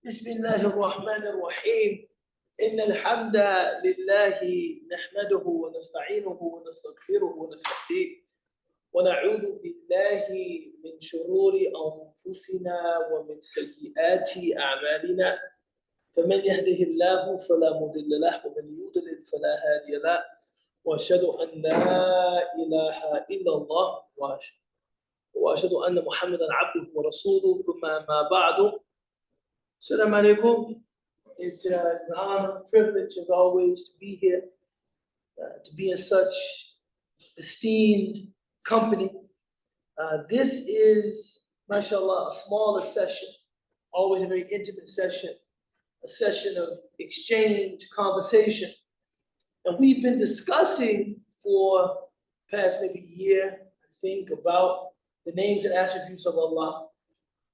بسم الله الرحمن الرحيم إن الحمد لله نحمده ونستعينه ونستغفره ونستهديه ونعوذ بالله من شرور أنفسنا ومن سيئات أعمالنا فمن يهده الله فلا مضل له ومن يضلل فلا هادي له وأشهد أن لا إله إلا الله وأشهد أن محمدا عبده ورسوله ثم ما بعد. Assalamu alaikum. It is an honor and privilege, as always, to be here, to be in such esteemed company. This is, mashallah, a smaller session, always a very intimate session, a session of exchange, conversation. And we've been discussing for the past maybe year, I think, about the names and attributes of Allah.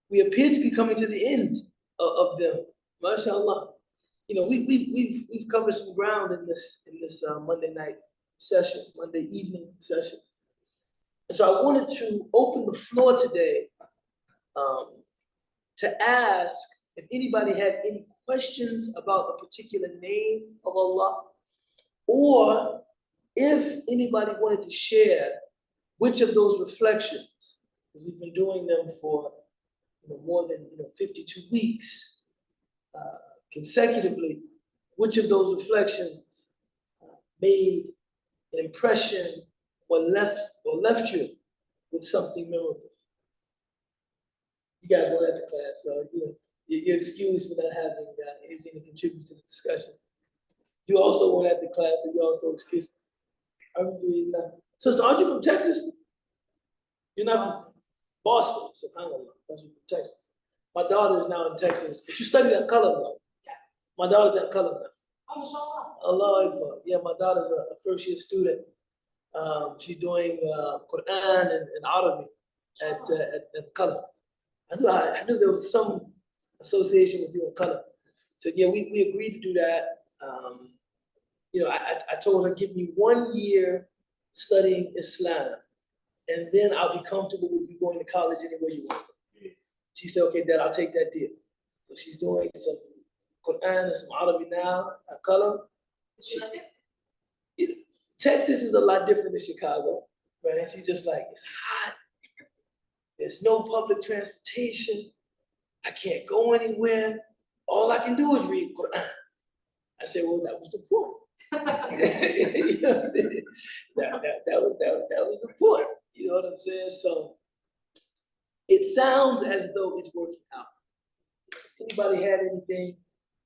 We appear to be coming to the end of them, mashallah. You know, we've covered some ground in this Monday night session, Monday evening session. And so I wanted to open the floor today to ask if anybody had any questions about a particular name of Allah, or if anybody wanted to share which of those reflections, because we've been doing them for more than 52 weeks consecutively, which of those reflections made an impression or left you with something memorable. You guys weren't at the class, so you're excused for not having anything to contribute to the discussion. You also weren't at the class, so you're also excused. So aren't you from Texas? You're not from Boston, subhanAllah. From Texas. My daughter is now in Texas, but you studied at Color though. Yeah. My daughter's at Color now. Allah Akbar. Yeah, my daughter's a first year student. She's doing Quran and Arabic at Color. I knew there was some association with you in Color. So yeah, we agreed to do that. I told her, give me 1 year studying Islam, and then I'll be comfortable with you going to college anywhere you want. She said, okay, Dad, I'll take that deal. So she's doing some Quran and some Arabic now at Color. Texas is a lot different than Chicago, right? She's just like, it's hot. There's no public transportation. I can't go anywhere. All I can do is read Quran. I said, well, that was the point. That was the point. You know what I'm saying? So it sounds as though it's working out. Anybody had anything?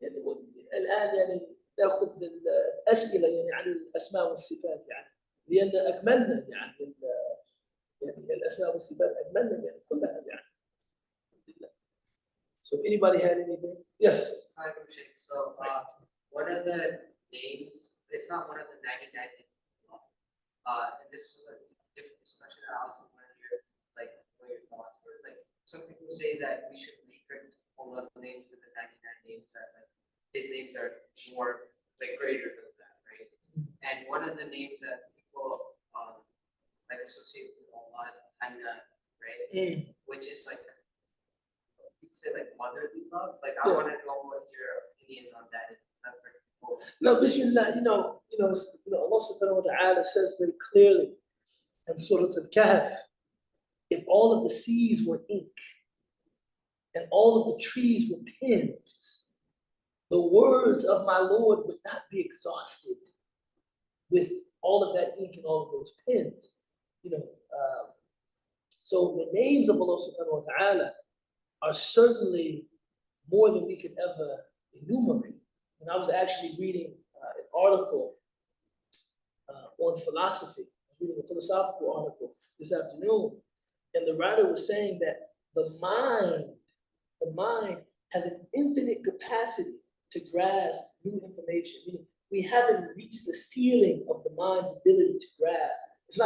الآن يعني ناخذ الأسئلة يعني عن الأسماء والصفات يعني لأن أكملنا يعني الأسماء والصفات أكملنا يعني كلها يعني. So anybody had anything? Yes. So one of the names, it's not one of the 99 names. And this was a different discussion that I was wondering what your thoughts were. Like some people say that we should restrict all of the names to the 99 names that his names are more greater than that, right? And one of the names that people associate with Allah is Hanna, right? Which is you say motherly love. I want to know what your opinion on that is. No, Bismillah, Allah subhanahu wa ta'ala says very clearly in Surah Al-Kahf, if all of the seas were ink and all of the trees were pens, the words of my Lord would not be exhausted with all of that ink and all of those pens. So the names of Allah subhanahu wa ta'ala are certainly more than we could ever enumerate. And I was actually reading an article on philosophy. I was reading a philosophical article this afternoon, and the writer was saying that the mind has an infinite capacity to grasp new information. We haven't reached the ceiling of the mind's ability to grasp. It's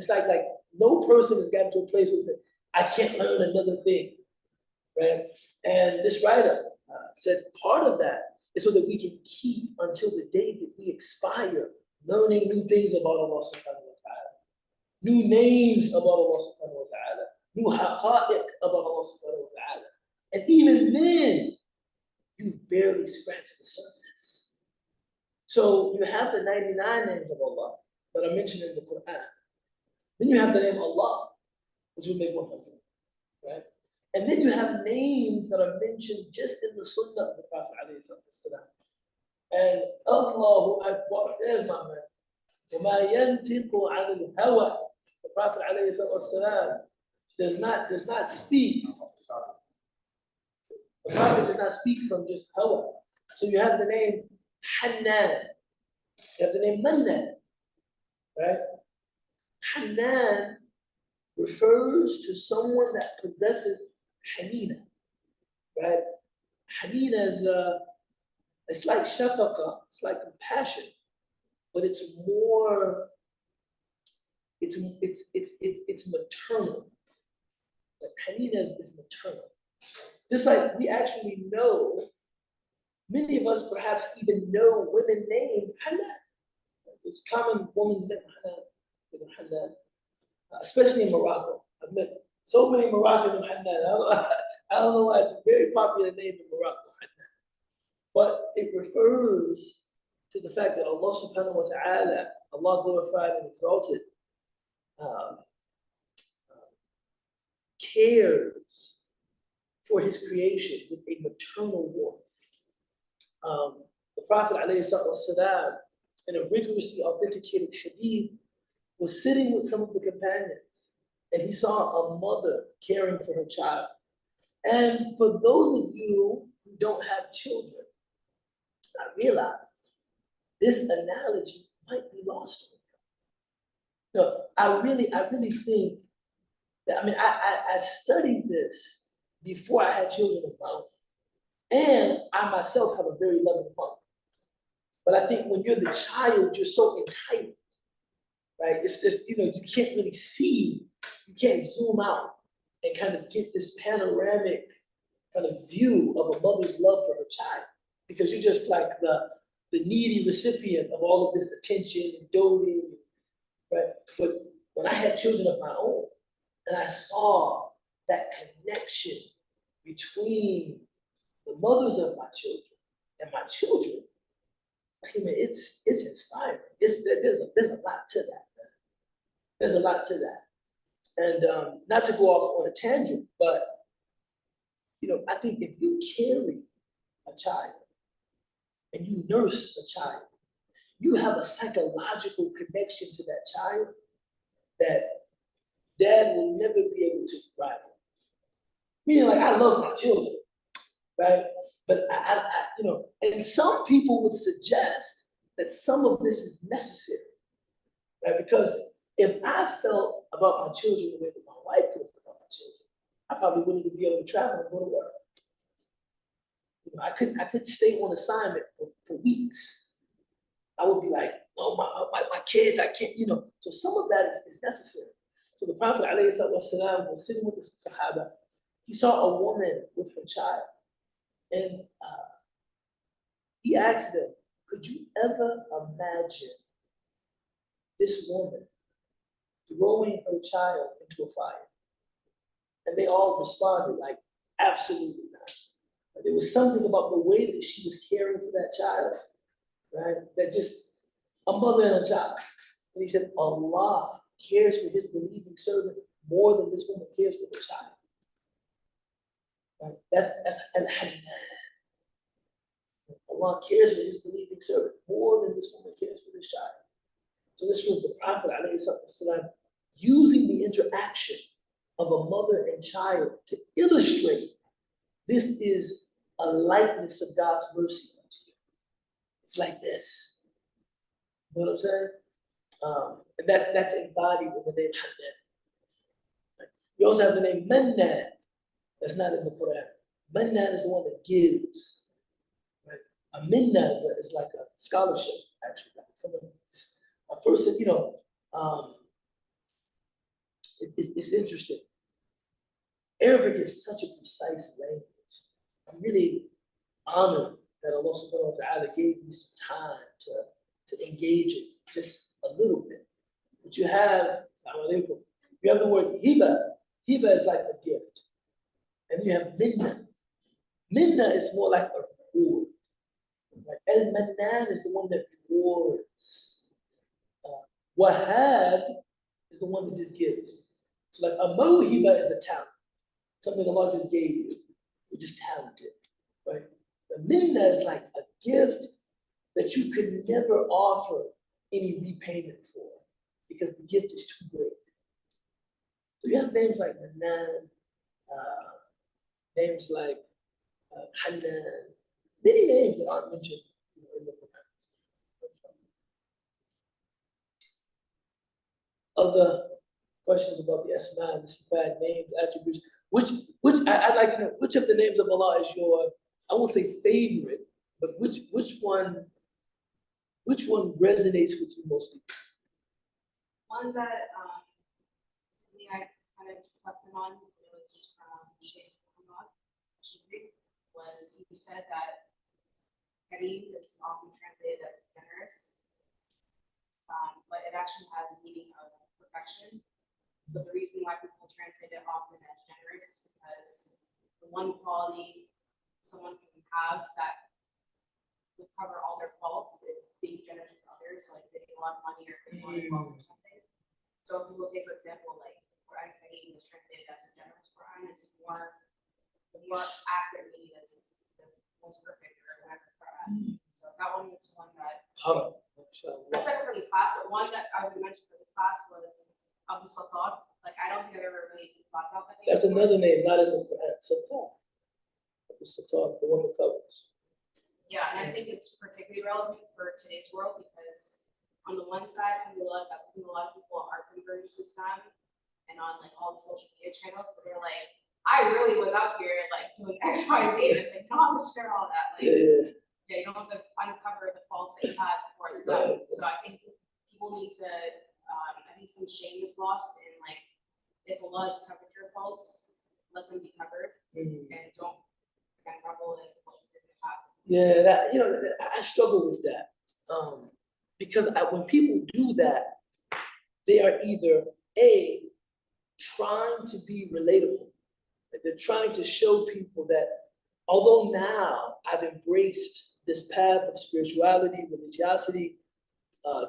like no person has gotten to a place where they say, I can't learn another thing, right? And this writer said part of that is so that we can keep until the day that we expire learning new things about Allah subhanahu wa ta'ala, new names about Allah subhanahu wa ta'ala, new haqa'iq about Allah subhanahu wa ta'ala. And even then, barely scratch the surface. So you have the 99 names of Allah that are mentioned in the Quran. Then you have the name Allah, which will make 100, right? And then you have names that are mentioned just in the Sunnah of the Prophet ﷺ. And Allahu Akbar, there's my man. وَمَا يَنْتِقُ عَنِ الْهَوَىٰ. The Prophet ﷺ does not speak. The Prophet does not speak from just hawa. So you have the name Hannan. You have the name Mannan, right? Hannan refers to someone that possesses Hanina, right? Hanina is it's like shafaqa, it's like compassion, but it's more, it's maternal. But Hanina is maternal. Just like we actually know, many of us perhaps even know women named Hannan. It's common woman's name, Hannan, especially in Morocco. I've met so many Moroccans named Hannan. I don't know why it's a very popular name in Morocco, Hannan. But it refers to the fact that Allah subhanahu wa ta'ala, Allah glorified and exalted, cares for his creation with a maternal warmth. The Prophet ﷺ, in a rigorously authenticated hadith, was sitting with some of the companions, and he saw a mother caring for her child. And for those of you who don't have children, I realize this analogy might be lost on you. No, I really think that, I mean, I studied this before I had children of my own. And I myself have a very loving mother. But I think when you're the child, you're so entitled, right? It's just, you can't really see, you can't zoom out and kind of get this panoramic kind of view of a mother's love for her child. Because you're just like the needy recipient of all of this attention and doting, right? But when I had children of my own, and I saw that connection between the mothers of my children and my children, I mean, it's inspiring. There's a lot to that, man. There's a lot to that. And not to go off on a tangent, but I think if you carry a child and you nurse a child, you have a psychological connection to that child that dad will never be able to rival. Meaning, like, I love my children, right? But and some people would suggest that some of this is necessary, right? Because if I felt about my children the way that my wife feels about my children, I probably wouldn't even be able to travel and go to work. I could stay on assignment for weeks. I would be like, oh, my kids, I can't, So some of that is necessary. So the Prophet ﷺ was sitting with the Sahaba. He saw a woman with her child. And he asked them, could you ever imagine this woman throwing her child into a fire? And they all responded like, absolutely not. But there was something about the way that she was caring for that child, right? That just, a mother and a child. And he said, Allah cares for his believing servant more than this woman cares for the child. Right? That's al-Hannan. Allah cares for his believing servant more than this woman cares for this child. So this was the Prophet ﷺ using the interaction of a mother and child to illustrate this is a likeness of God's mercy unto you. It's like this. You know what I'm saying? And that's embodied in the name Hannan. Right? You also have the name Mannan. That's not in the Quran. Mannan is the one that gives. Right? A minna is like a scholarship, actually. Like someone, a person, it's interesting. Arabic is such a precise language. I'm really honored that Allah subhanahu wa ta'ala gave me some time to engage it just a little bit. But you have the word hiba. Hiba is like a gift. And you have minna. Minna is more like a reward. Right? Al-Mannan is the one that rewards. Wahhab is the one that just gives. So like a mawhiba is a talent, something Allah just gave you. You're just talented, right? The minna is like a gift that you could never offer any repayment for because the gift is too great. So you have names like Mannan, names like Hanan, many names that aren't mentioned in the Quran. Other questions about the Asma and the Sifat, names, attributes. I'd like to know which of the names of Allah is your, I won't say favorite, but which one resonates with you mostly? One that I kind of reflected on was Sheikh Muhammad Shibri, was he said that Kareem is often translated as generous, but it actually has the meaning of perfection. But the reason why people translate it often as generous is because the one quality someone can have that would cover all their faults is being generous with others, like giving a lot of money or giving a lot of wealth or something. So people say, for example, like Quran Kareem was translated as a generous Quran, it's the more accurate meaning is the most perfect or whatever Quran. So that one was one that that's separate from this class, but one that I was gonna mention for this class was Abu Sattar. Like I don't think I've ever really thought about that name. That's another name, not in the Quran. Sattar. Abu Sattar, the one that covers. Yeah, and I think it's particularly relevant for today's world because on the one side, a lot of people are converting to Islam and on like all the social media channels, but they're like, I really was out here like doing X, Y, Z. And it's like, you don't have to share all that. Like, yeah, you don't have to uncover the faults that you had before Islam. So I think people need to, I think some shame is lost in like, if Allah has covered your faults, let them be covered and don't again revel in what you did in the past. Yeah, I struggle with that. Because when people do that, they are either A, trying to be relatable, and they're trying to show people that although now I've embraced this path of spirituality, religiosity,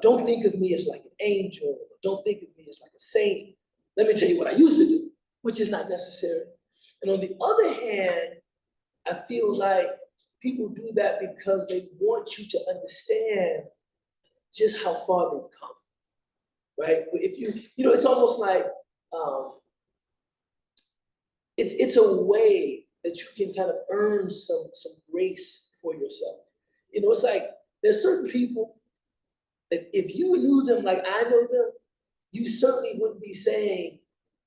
don't think of me as like an angel, don't think of me as like a saint. Let me tell you what I used to do, which is not necessary. And on the other hand, I feel like people do that because they want you to understand just how far they've come, right? If you it's almost like it's a way that you can kind of earn some grace for yourself. It's like there's certain people that if you knew them like I know them, you certainly wouldn't be saying,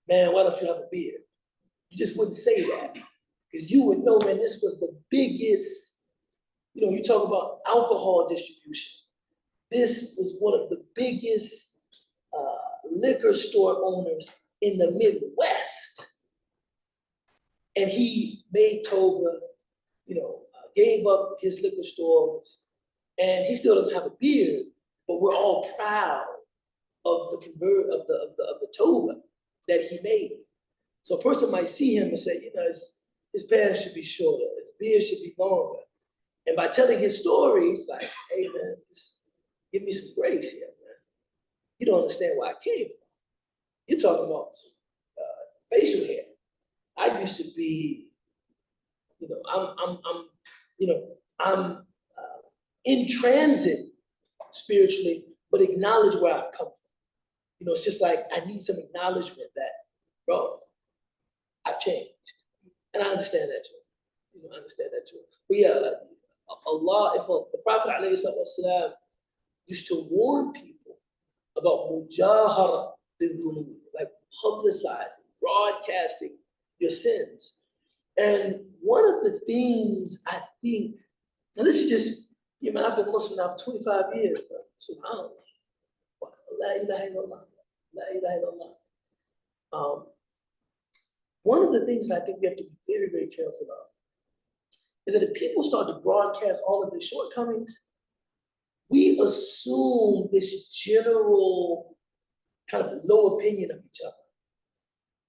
man, why don't you have a beard? You just wouldn't say that because you would know, man, this was the biggest, you talk about alcohol distribution. This was one of the biggest liquor store owners in the Midwest. And he made Toba, gave up his liquor stores, and he still doesn't have a beard, but we're all proud of the Toba that he made. So a person might see him and say, his pants should be shorter, his beard should be longer. And by telling his story, it's like, hey man, just give me some grace here, man. You don't understand where I came from. You're talking about facial hair. I used to be, I'm in transit spiritually, but acknowledge where I've come from. It's just like I need some acknowledgement that, bro, I've changed, and I understand that too. I understand that too. But yeah, Allah, if the Prophet ﷺ used to warn people about mujahara bil-dhunub, like publicizing, broadcasting your sins. And one of the things I think, and this is just, I've been Muslim now for 25 years, bro. SubhanAllah. La ilaha illallah. La ilaha illallah. One of the things that I think we have to be very, very careful of is that if people start to broadcast all of their shortcomings, we assume this general kind of low opinion of each other,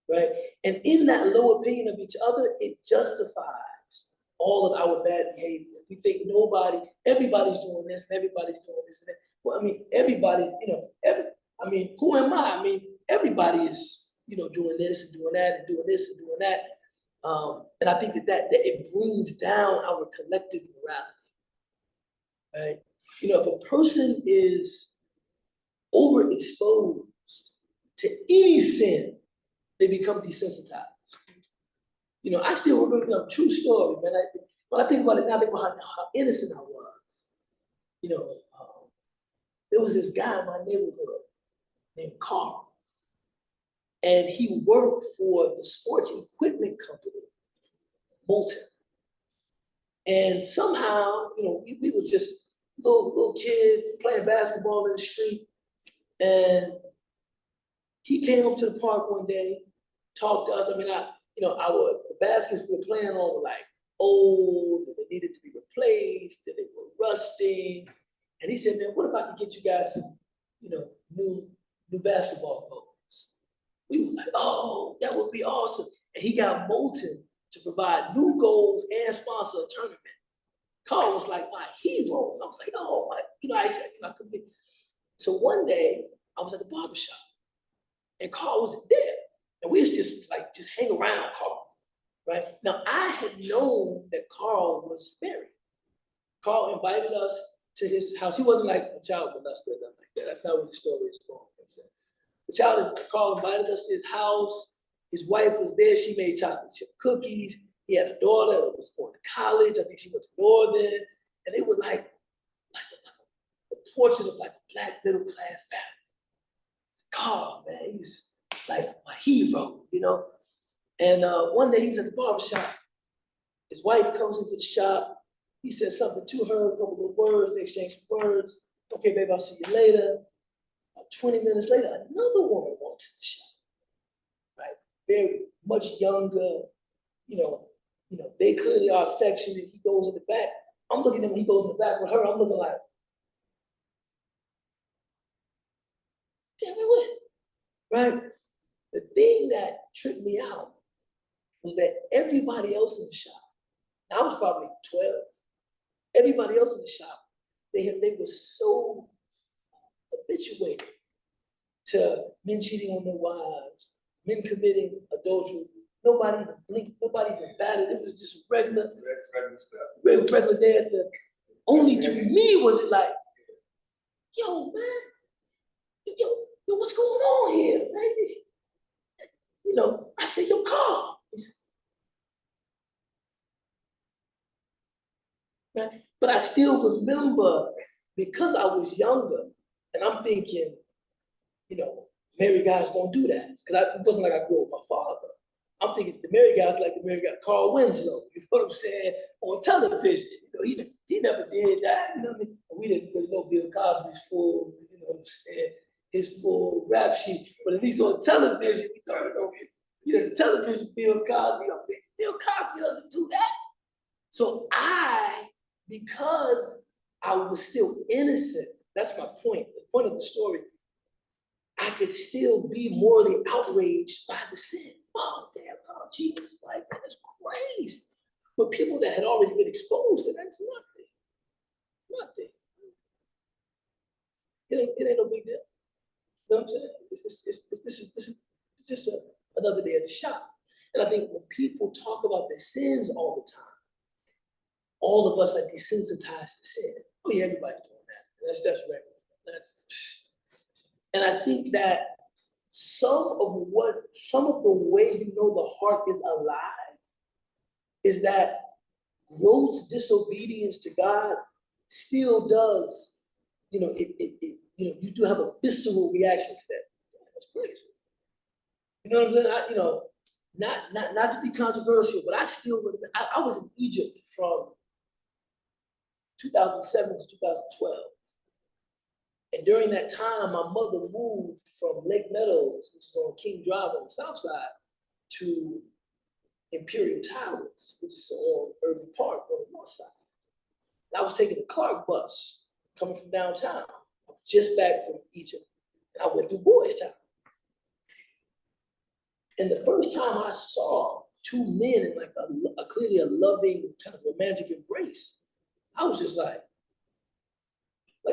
right? And in that low opinion of each other, it justifies all of our bad behavior. We think everybody's doing this and everybody's doing this and that. Well, I mean, everybody, who am I? I mean, everybody is, doing this and doing that and doing this and doing that. And I think that it brings down our collective morality, right? If a person is overexposed to any sin, they become desensitized. I still remember a true story, man. When I think about it now, I think about how innocent I was. There was this guy in my neighborhood named Carl, and he worked for the sports equipment company, Moulton. And somehow, we were just little kids playing basketball in the street, and he came up to the park one day, talked to us. I mean, the baskets we were playing on were like old, and they needed to be replaced, and they were rusting. And he said, man, what if I could get you guys some, new basketball goals? We were like, oh, that would be awesome. And he got Moulton to provide new goals and sponsor a tournament. Carl was like my hero. And I was like, oh my, I couldn't get. So one day I was at the barbershop and Carl was there. And we was just hang around Carl, right? Now I had known that Carl was married. Carl invited us to his house. He wasn't like a child molester or nothing like that. That's not what the story is going. Carl invited us to his house. His wife was there. She made chocolate chip cookies. He had a daughter that was going to college. I think she went to Northern. And they were like a portrait of like a black middle class family. Carl, man, he was like my hero, And one day he was at the barbershop. His wife comes into the shop. He says something to her, a couple of words. They exchange some words. Okay, babe, I'll see you later. 20 minutes later, another woman walks in the shop, right? Very much younger, they clearly are affectionate. He goes in the back. I'm looking at him when he goes in the back with her. I'm looking like, damn it, what? Right? The thing that tripped me out was that everybody else in the shop, I was probably 12, everybody else in the shop, they were so habituated to men cheating on their wives, men committing adultery. Nobody even blinked, nobody even batted. It was just regular day at the. Only to me was it like, yo, man, yo, what's going on here, man? I said, yo, Carl. Right? But I still remember, because I was younger, and I'm thinking, married guys don't do that. Because it wasn't like I grew up with my father. I'm thinking the married guys like the married guy, Carl Winslow, you know what I'm saying, on television. He never did that. We didn't really know Bill Cosby's full, his full rap sheet. But at least on television, we thought, the television, Bill Cosby, Bill Cosby doesn't do that. So because I was still innocent, that's my point. The point of the story, I could still be morally outraged by the sin. Oh, damn, oh, Jesus, like, man, that's crazy. But people that had already been exposed to that's nothing. It ain't no big deal. You know what I'm saying? It's just another day at the shop. And I think when people talk about their sins all the time, all of us are desensitized to sin. Oh yeah, everybody's doing that. That's regular. And I think that some of the way the heart is alive is that gross disobedience to God still does, you do have a visceral reaction to that. That's crazy. You know what I'm saying? Not to be controversial, but I still remember, I was in Egypt from 2007 to 2012. And during that time, my mother moved from Lake Meadows, which is on King Drive on the south side, to Imperial Towers, which is on Irving Park on the north side. And I was taking the Clark bus coming from downtown. I was just back from Egypt. And I went through Boys Town. And the first time I saw two men in like a clearly a loving kind of romantic embrace, I was just like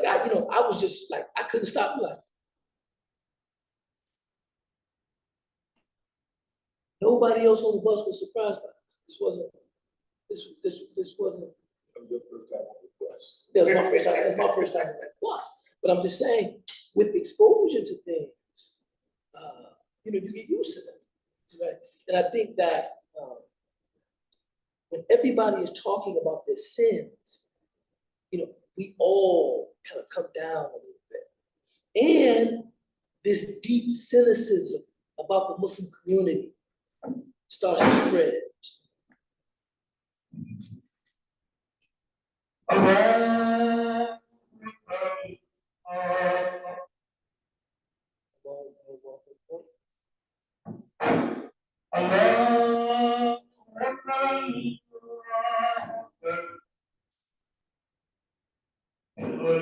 I was just like, I couldn't stop like. Nobody else on the bus was surprised by it. This wasn't. Your first time on the bus. That was my first time. That was my first time on that bus. But I'm just saying, with exposure to things, you get used to them, right? And I think that when everybody is talking about their sins, we all kind of come down a little bit. And this deep cynicism about the Muslim community starts to spread.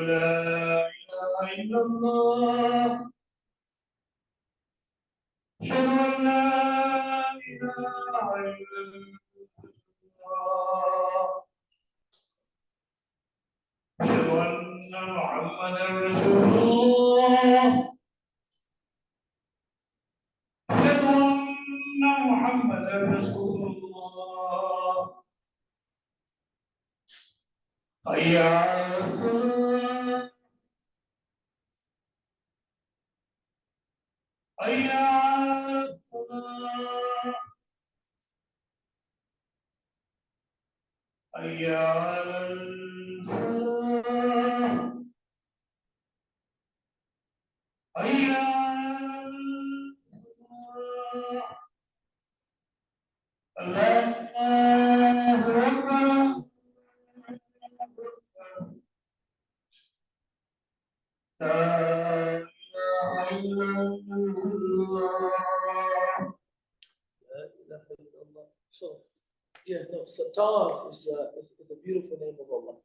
لا إله إلا الله أشهد أن لا إله إلا الله أشهد أن محمدا رسول الله أشهد أن محمدا رسول الله حي على الصلاة حي على الصلاة حي على الفلاح حي على الفلاح الله أكبر لا إله إلا الله. So, Sattar is a beautiful name of Allah.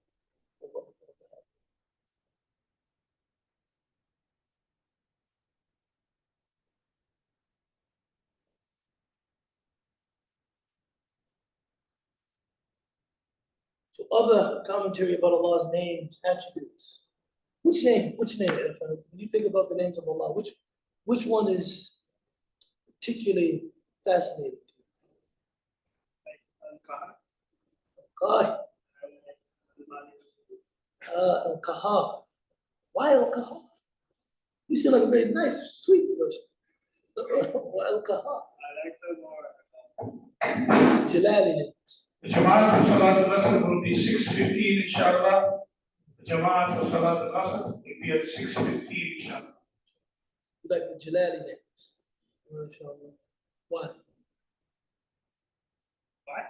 So other commentary about Allah's names, attributes. Which name, when you think about the names of Allah, which one is particularly fascinating to you? Al-Qahar. Al-Qahar. Why Al-Qahar? You seem like a very nice, sweet person. Why Al-Qahar? I like the more. Jalali names. The Jamaat for Salat al-Asr will be 6:15 inshallah. The Jamaat for Salat al-Asr will be at 6:15 inshallah. Like the Jalali names. MashaAllah. Why? Why?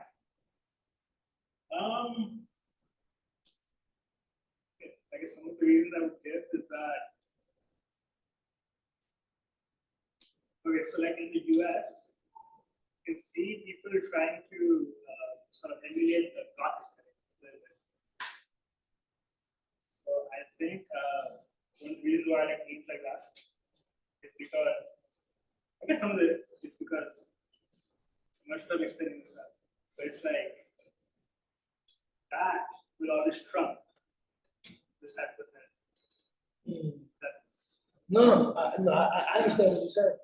I guess some of the reasons I would give is that, okay, so like in the US, you can see people trying to sort of emulate the God aesthetic a little bit. So I think one reason why I like names like that is because, I guess some of it is because I'm not sure I'm explaining that, but it's like that will always trump this type of thing. No, I understand what you're saying.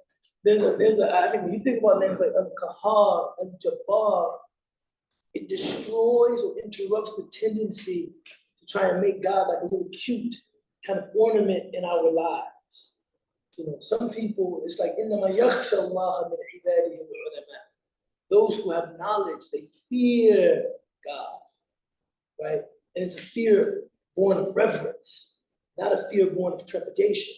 I think when you think about names like Al-Qahar and Jabbar, it destroys or interrupts the tendency to try and make God like a little cute kind of ornament in our lives. Some people, it's like إِنَّمَا يَخْشَى اللَّهَ مِنْ عِبَادِهِ الْعُلَمَاء. Those who have knowledge, they fear God, right? And it's a fear born of reverence, not a fear born of trepidation.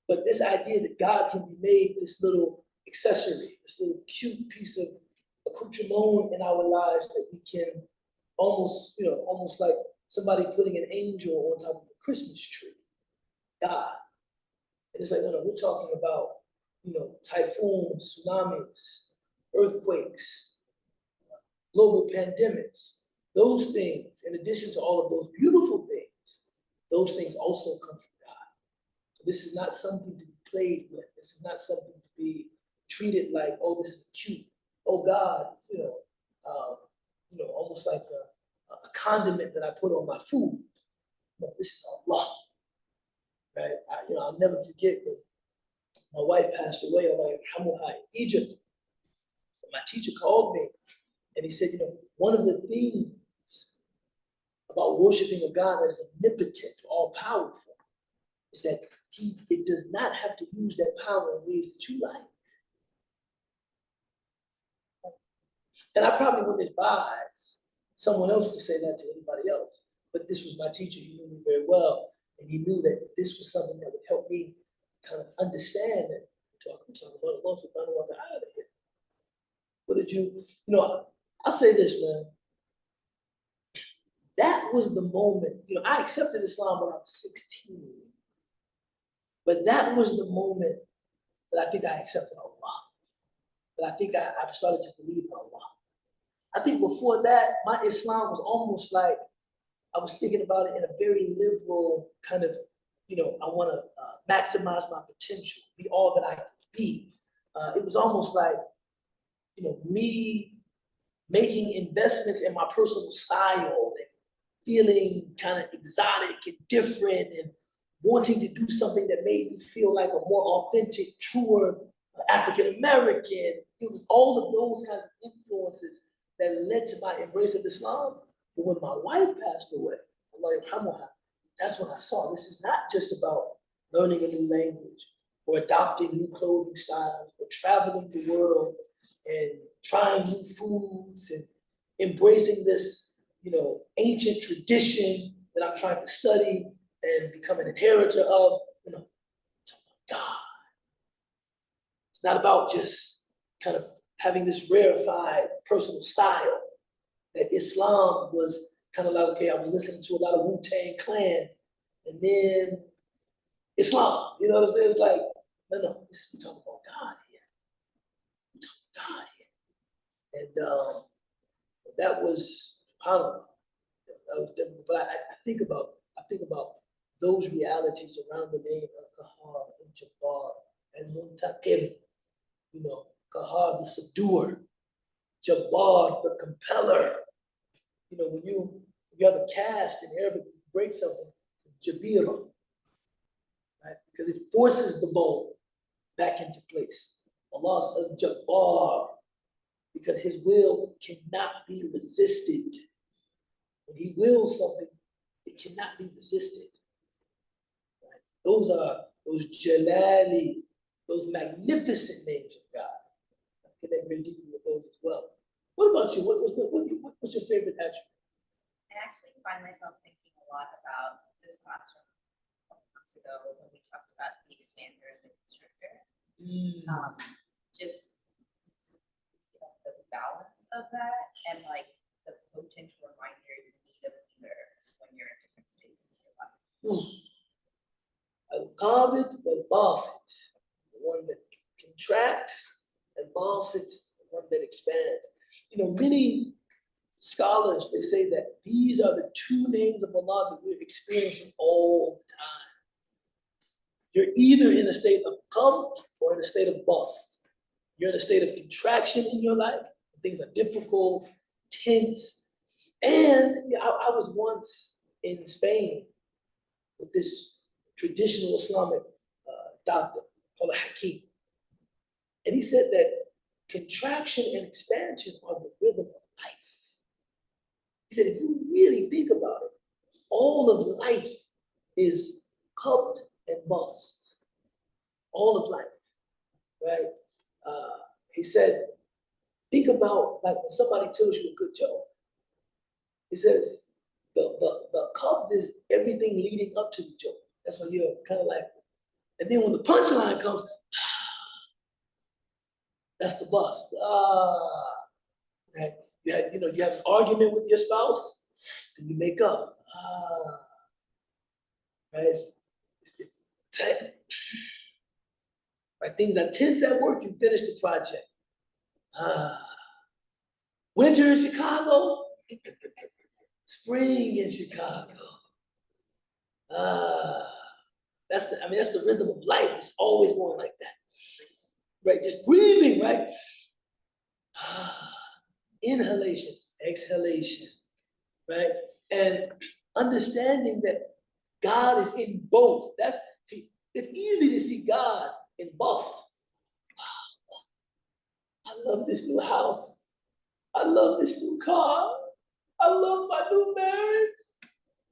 But this idea that God can be made this little accessory, this little cute piece of accoutrement in our lives that we can almost like somebody putting an angel on top of a Christmas tree. God. And it's like, no, we're talking about, typhoons, tsunamis, earthquakes, global pandemics. Those things, in addition to all of those beautiful things, those things also come from God. So this is not something to be played with. This is not something to be treated like, oh, this is cute. Oh God, almost like a condiment that I put on my food. No, this is Allah. Right? I'll never forget when my wife passed away, Allah yarhamuha, in Egypt. My teacher called me and he said, one of the things about worshiping a God that is omnipotent, all powerful, is that it does not have to use that power in ways that you like. And I probably wouldn't advise someone else to say that to anybody else, but this was my teacher. He knew me very well, and he knew that this was something that would help me kind of understand that I'm talking about Allah subhanahu wa ta'ala here. What did I'll say this, man. That was the moment, I accepted Islam when I was 16, but that was the moment that I think I accepted Allah. That I think I started to believe in Allah. I think before that, my Islam was almost like I was thinking about it in a very liberal kind of, I want to maximize my potential, be all that I can be. It was almost like, me making investments in my personal style and feeling kind of exotic and different and wanting to do something that made me feel like a more authentic, truer African American. It was all of those kinds of influences that led to my embrace of Islam. But when my wife passed away, Allah yarhamuha, that's when I saw this is not just about learning a new language or adopting new clothing styles or traveling the world and trying new foods and embracing this, ancient tradition that I'm trying to study and become an inheritor of, God. It's not about just kind of having this rarefied personal style. That Islam was kind of like, okay, I was listening to a lot of Wu-Tang Clan, and then Islam, you know what I'm saying? It's like, no, we're talking about God here. We're talking God here. And that was, subhanAllah, that was difficult. But I think about those realities around the name of Qahar and Jabbar and Muntaqim, Qahar the subduer, Jabbar the compeller. When you have a cast in Arabic, you break something, Jabira, right? Because it forces the bowl back into place. Allah's a Jabbar, because his will cannot be resisted. When he wills something, it cannot be resisted. Right? Those are those Jalali, those magnificent names of God. I connect very deeply with those as well. What about you? What's your favorite attribute? I actually find myself thinking a lot about this classroom a couple months ago when we talked about the expander and the constrictor. Just the balance of that and like the potent reminder you need of either when you're in different states in your life. Al-Qabid wal-Basit, the one that contracts, and Basit, the one that expands. Many scholars, they say that these are the two names of Allah that we're experiencing all the time. You're either in a state of qabd or in a state of bast. You're in a state of contraction in your life. Things are difficult, tense. And I was once in Spain with this traditional Islamic doctor called a Hakim. And he said that contraction and expansion are the rhythm of life. He said, if you really think about it, all of life is qabd and bast. All of life, right? He said, think about like when somebody tells you a good joke. He says, the qabd is everything leading up to the joke. That's when you're kind of like, and then when the punchline comes, that's the bust. Right? You have an argument with your spouse, and you make up. Right? It's tight. Right? Things are tense at work, you finish the project. Winter in Chicago, spring in Chicago. That's the rhythm of life. It's always going like that. Right? Just breathing, right? Inhalation, exhalation. right? And understanding that God is in both. See, it's easy to see God in bust. I love this new house. I love this new car. I love my new marriage.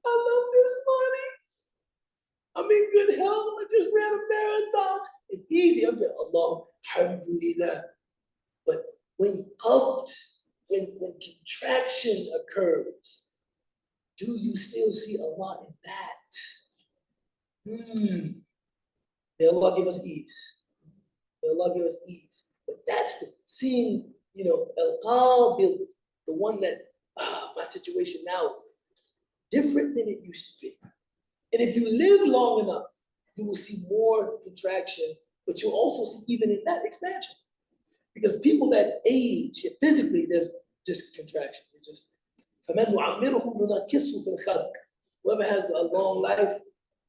I love this money. I'm in good health. I just ran a marathon. It's easy. I'm like, Allah, alhamdulillah. But when contraction occurs, do you still see Allah in that? May Allah give us ease. May Allah give us ease. But that's seeing, al-qabil, the one that, my situation now is different than it used to be. And if you live long enough, you will see more contraction, but you'll also see even in that expansion. Because people that age physically, there's just contraction. فَمَنْ نُعَمِّرُهُ نُنَكِّسُهُ فِي الْخَلْقِ. Whoever has a long life,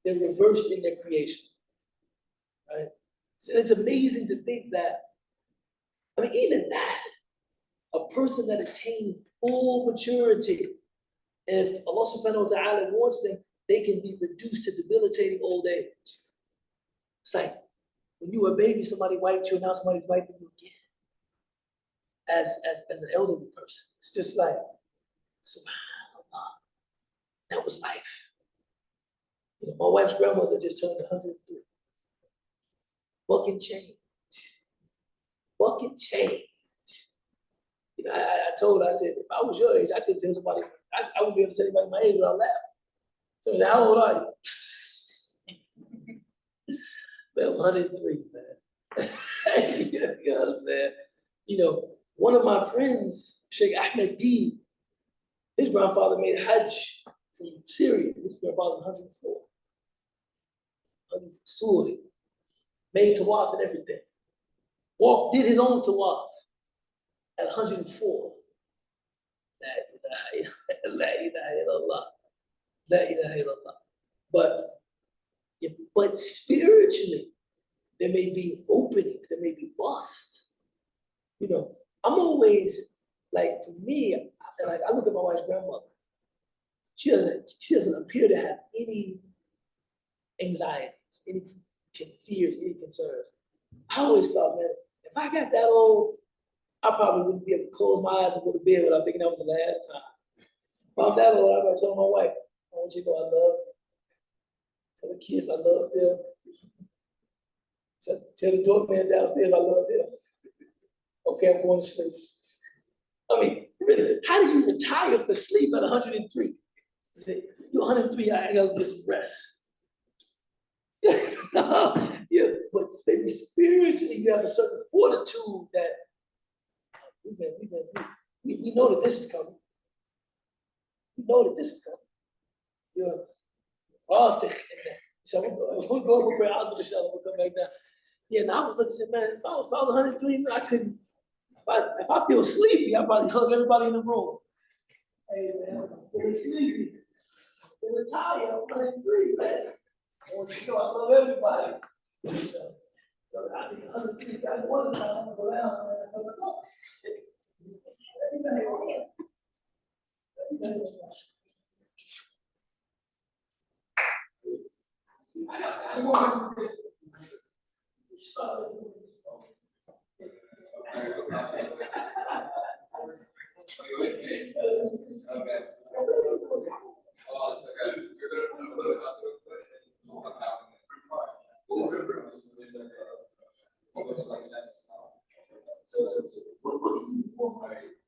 they're reversed in their creation. Right? So it's amazing to think that, even that, a person that attained full maturity, if Allah subhanahu wa ta'ala wants them, they can be reduced to debilitating old age. It's like when you were a baby, somebody wiped you, and now somebody's wiping you again. As an elderly person, it's just like, subhanAllah, that was life. My wife's grandmother just turned 103. What can change? What can change? I told her, I said, if I was your age, I couldn't tell somebody, I wouldn't be able to tell anybody my age without laughing. So I said, how old are you? Man, 103, man. You know what I'm saying? One of my friends, Sheikh Ahmed Deeb, his grandfather made Hajj from Syria. His grandfather was 104. Suri. Made tawaf and everything. Did his own tawaf at 104. La ilaha illallah. La ilaha illallah. But spiritually, there may be openings, there may be busts. I'm always like, for me, I look at my wife's grandmother. She doesn't appear to have any anxieties, any fears, any concerns. I always thought, man, if I got that old, I probably wouldn't be able to close my eyes and go to bed without thinking that was the last time. If I'm that old, I might tell my wife, I want you to know I love you. Tell the kids I love them. Tell the doorman downstairs I love them. Okay, I'm going to sleep. Really, how do you retire to sleep at 103? You're 103, I gotta get some rest. Yeah, but maybe spiritually you have a certain fortitude that we know that this is coming. We know that this is coming. You're Rasikh in that. So we'll go over where Asr inshallah, we'll come back down. Yeah, and I was looking and said, man, if I was 103, man, I couldn't. If I feel sleepy, I probably hug everybody in the room. Hey man, I'm feeling sleepy. I'm feeling tired. I'm 103, man. I want you to know I love everybody. So I think 103, that one time I'm gonna go down, man. I'm gonna go.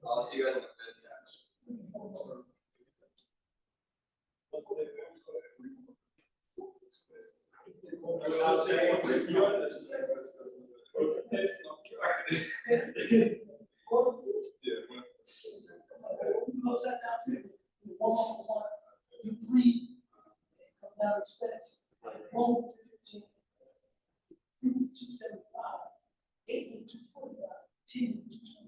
I'll see you guys in a bit. You three, come down expense. 115, 275, 8 245, 10 225.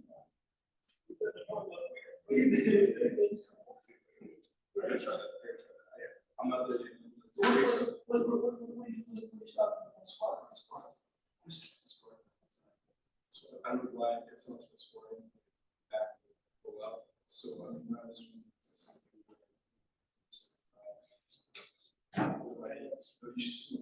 I'm not the I'm glad it's not just for back go up. So I'm not just Peace.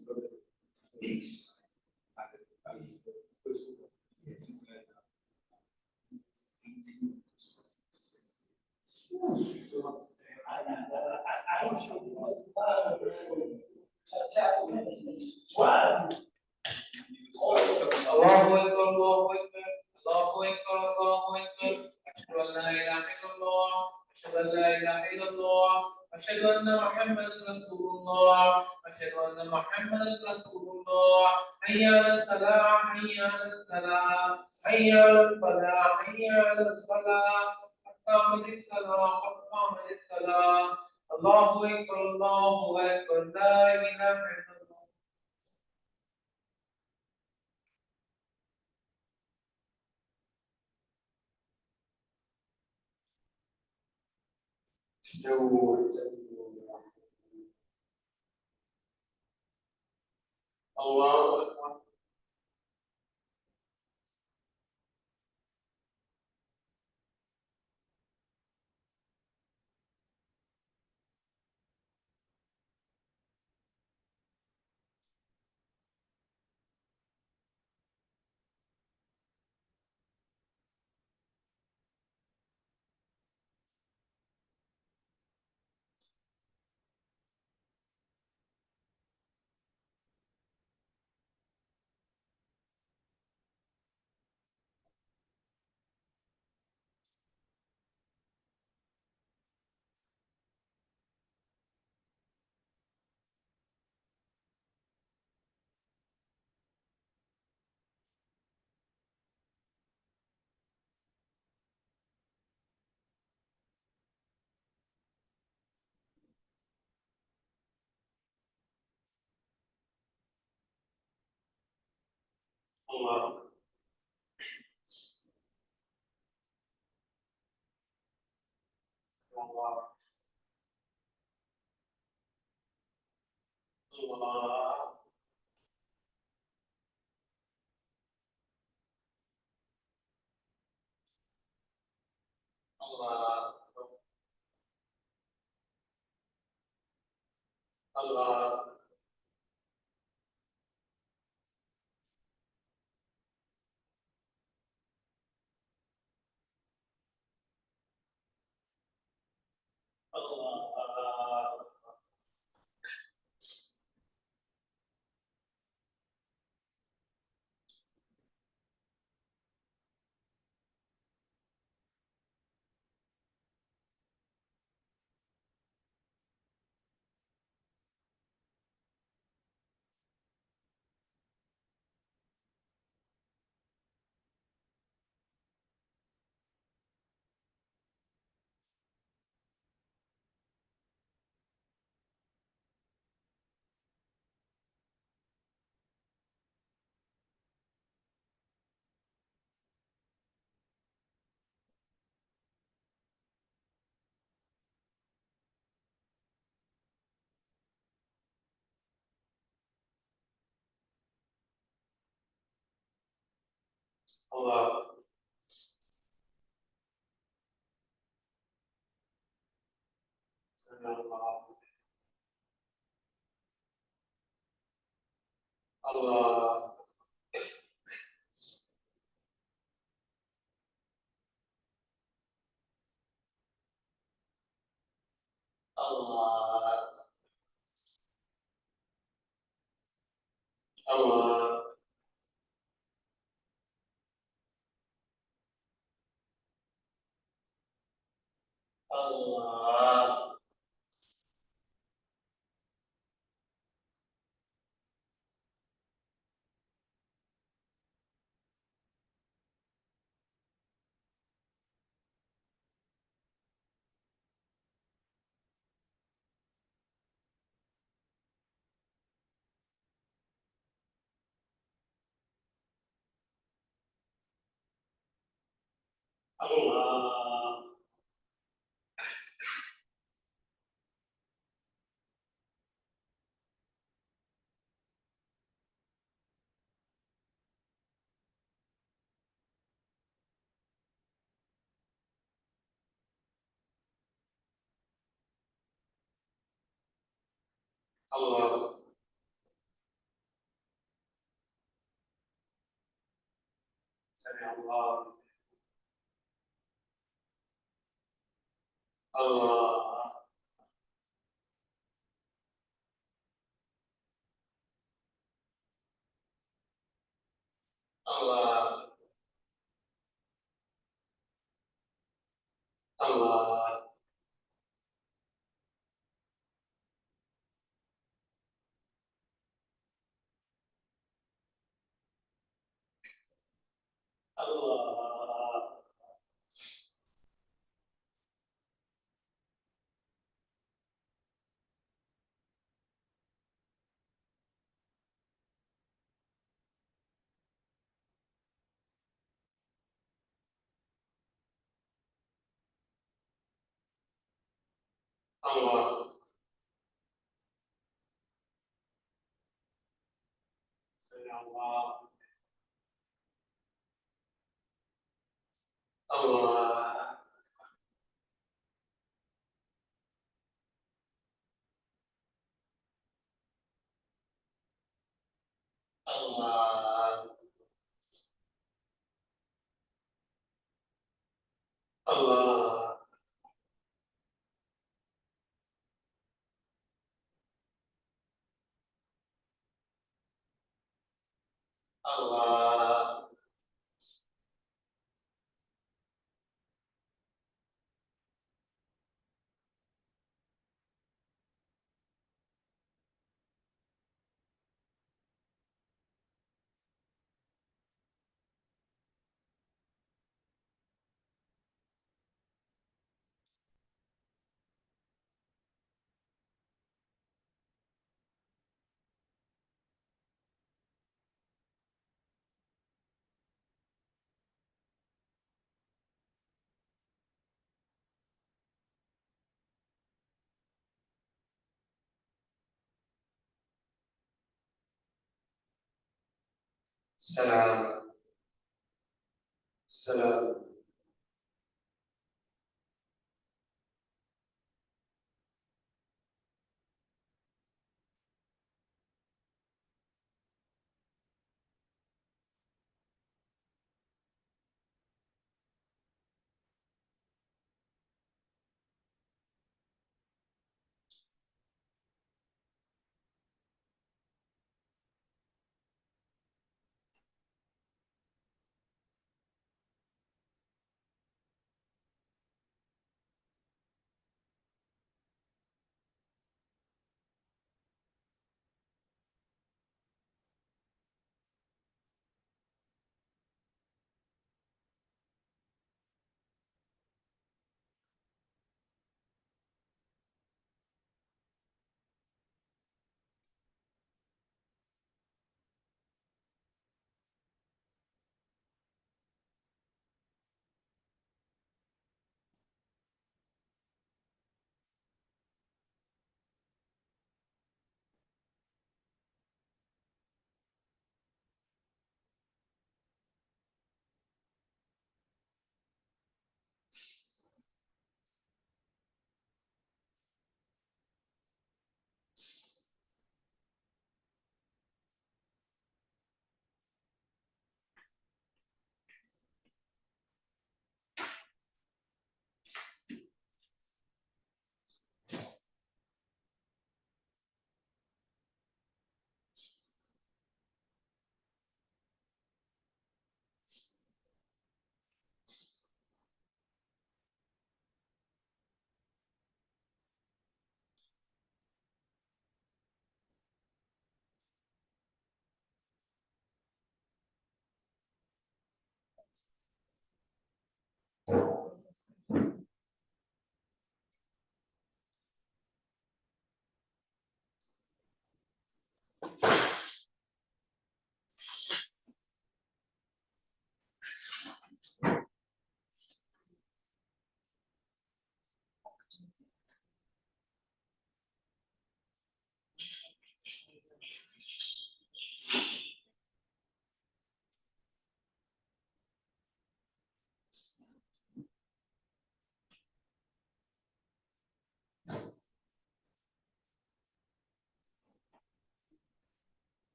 Allahu Akbar, Allahu Akbar, Allahu Akbar, Allahu Akbar. Ashhadu an la ilaha illallah, ashhadu an la ilaha illallah, ashhadu anna Muhammadan Rasulullah, ashhadu anna Muhammadan Rasulullah. Hayya 'ala salah, hayya 'ala salah, hayya 'ala falah, hayya 'ala salah. Qamat as-salah, qamat as-salah. Allahu Akbar, Allahu Akbar, la ilaha illallah. Allahu Akbar. Allah. Allah. Allah. Allah. Allah. Allah. Allah. Allah. Allah. Allah. Allah. Allah. Allah. سمع الله. الله. الله. الله. الله. الله. سمع الله. الله. الله. الله. الله. سلام. سلام.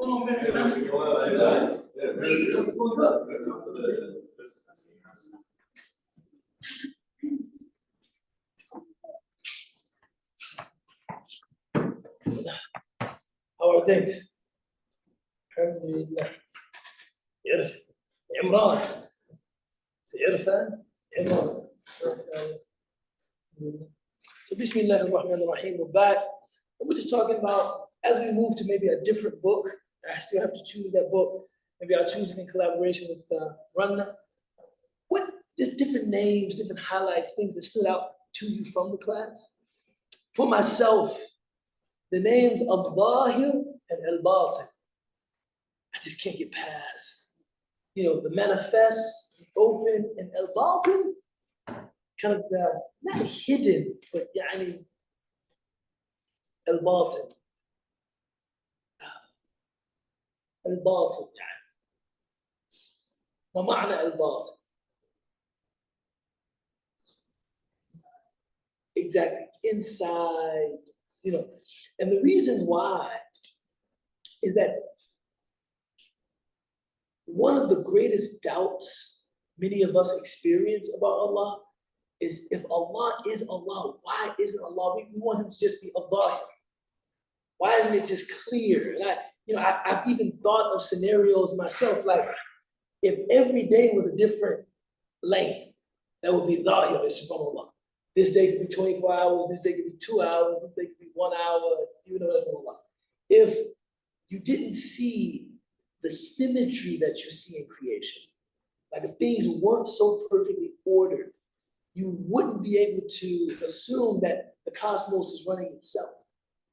How are things? Alhamdulillah. يعرف عمران سيعرفه عمران. So Bismillah ar-Rahman ar-Rahim, we're back. And we're just talking about, as we move to maybe a different book, I still have to choose that book. Maybe I'll choose it in collaboration with Ranna. What, just different names, different highlights, things that stood out to you from the class. For myself, the names of Zahir and Al-Batin, I just can't get past. You know, the manifest, the open, and Al-Batin, kind of not hidden, but yani Al-Batin. Al-Batin, يعني. ما معنى الباطن؟ Exactly, inside, you know. And the reason why is that one of the greatest doubts many of us experience about Allah is, if Allah is Allah, why isn't Allah? We want him to just be Allah. Why isn't it just clear? And I've even thought of scenarios myself, like if every day was a different length, that would be Zahir, it's from Allah. This day could be 24 hours, this day could be 2 hours, this day could be 1 hour, you know, that's from Allah. If you didn't see the symmetry that you see in creation, like if things weren't so perfectly ordered, you wouldn't be able to assume that the cosmos is running itself.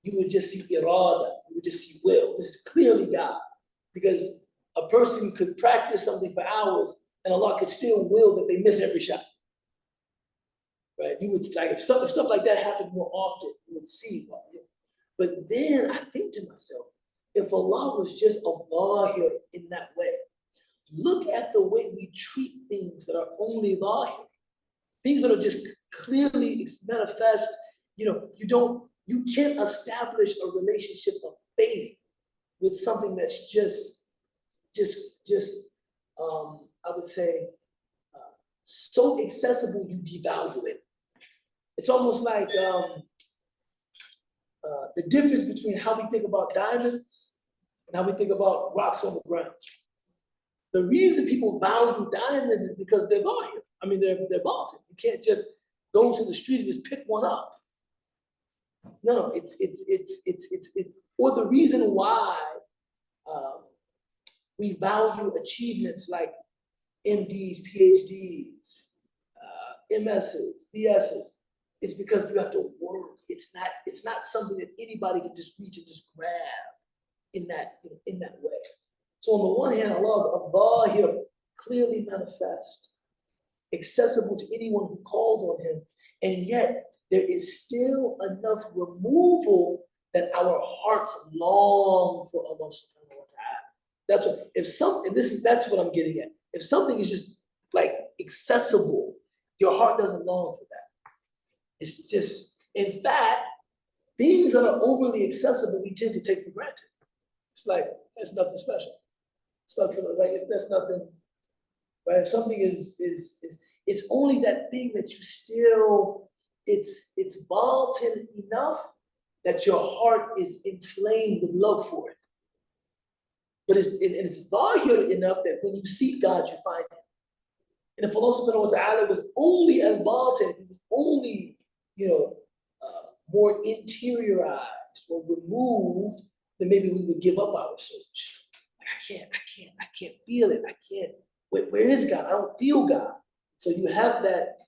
You would just see irada, you would just see will. This is clearly God. Because a person could practice something for hours and Allah could still will that they miss every shot. Right? You would, like, if stuff like that happened more often, you would see why. But then I think to myself, if Allah was just Zahir in that way, look at the way we treat things that are only Zahir. Things that are just clearly manifest, you know, you can't establish a relationship of faith with something that's just I would say, so accessible you devalue it. It's almost like the difference between how we think about diamonds and how we think about rocks on the ground. The reason people value diamonds is because they're Zahir. I mean, they're vaulted. You can't just go to the street and just pick one up. No, it's or the reason why we value achievements like MDs, PhDs, MSs, BSs. It's because you have to work. It's not something that anybody can just reach and just grab in that way. So on the one hand, Allah is Zahir, clearly manifest, accessible to anyone who calls on him, and yet there is still enough removal that our hearts long for Allah subhanahu wa ta'ala. That's what I'm getting at. If something is just like accessible, your heart doesn't long for that. It's just, in fact, things that are overly accessible, we tend to take for granted. It's like, that's nothing special. That's nothing, right? If something is it's only that thing that you still, it's vaulted enough that your heart is inflamed with love for it. But it's Zahir enough that when you seek God, you find him. And if Allah subhanahu wa ta'ala was only al-batin, it was only, more interiorized or removed, then maybe we would give up our search. I can't feel it. I can't. Where is God? I don't feel God. So you have that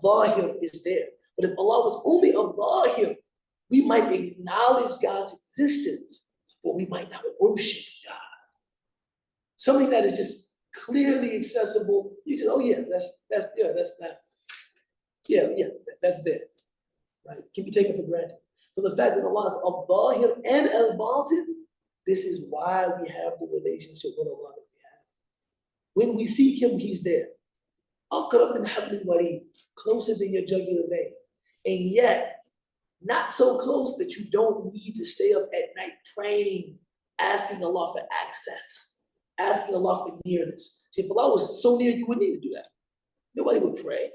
Zahir is there. But if Allah was only Zahir, we might acknowledge God's existence, but we might not worship God. Something that is just clearly accessible, you just, that's there. Right? It can be taken for granted. So the fact that Allah is Zahir and al-Batin, this is why we have the relationship with Allah that we have. When we seek him, he's there. Aqrab min hablil wareed, closer than your jugular vein. And yet, not so close that you don't need to stay up at night praying, asking Allah for access, asking Allah for nearness. See, if Allah was so near, you wouldn't even do that. Nobody would pray.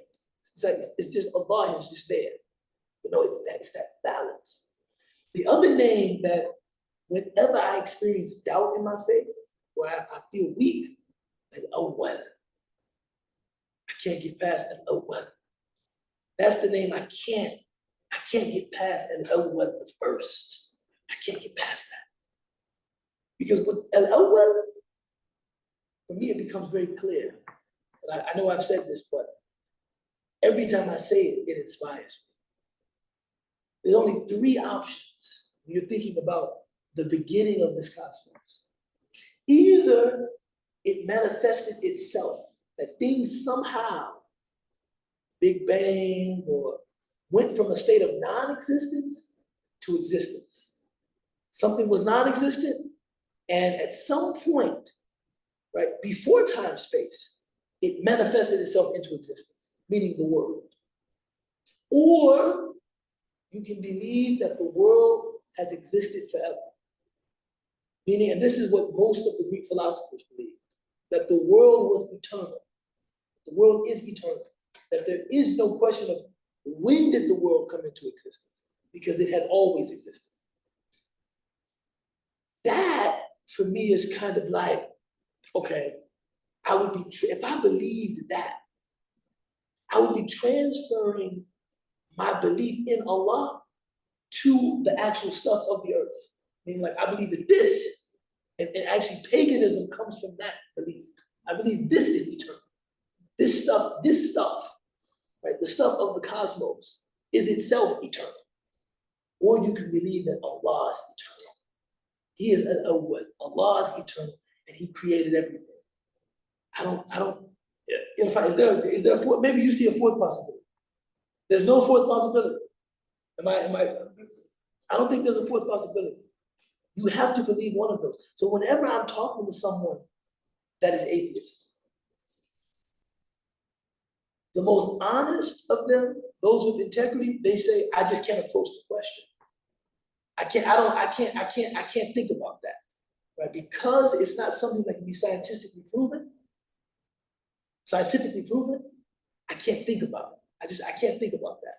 It's like, it's just Allah is just there. But no, it's that balance. The other name that whenever I experience doubt in my faith, where I feel weak, and Awwal. I can't get past an Awwal. That's the name I can't get past an Awwal the first. I can't get past that. Because with Al Awwal, for me, it becomes very clear. And I know I've said this, but every time I say it, it inspires me. There's only three options when you're thinking about the beginning of this cosmos. Either it manifested itself, that things somehow, Big Bang, or went from a state of non-existence to existence. Something was non-existent, and at some point, right, before time space, it manifested itself into existence, meaning the world. Or you can believe that the world has existed forever. Meaning, and this is what most of the Greek philosophers believe, that the world was eternal. The world is eternal. That there is no question of when did the world come into existence, because it has always existed. That, for me, is kind of like, okay, I would be, if I believed that, I would be transferring my belief in Allah to the actual stuff of the earth. Meaning, like, I believe that this, and actually paganism comes from that belief. I believe this is eternal. This stuff, right, the stuff of the cosmos is itself eternal. Or you can believe that Allah is eternal. He is an awwal. Allah is eternal, and He created everything. I don't. Is there a fourth? Maybe you see a fourth possibility. There's no fourth possibility. I don't think there's a fourth possibility. You have to believe one of those. So whenever I'm talking to someone that is atheist, the most honest of them, those with integrity, they say, I just can't approach the question. I can't think about that. Right? Because it's not something that can be scientifically proven. I can't think about it. I can't think about that.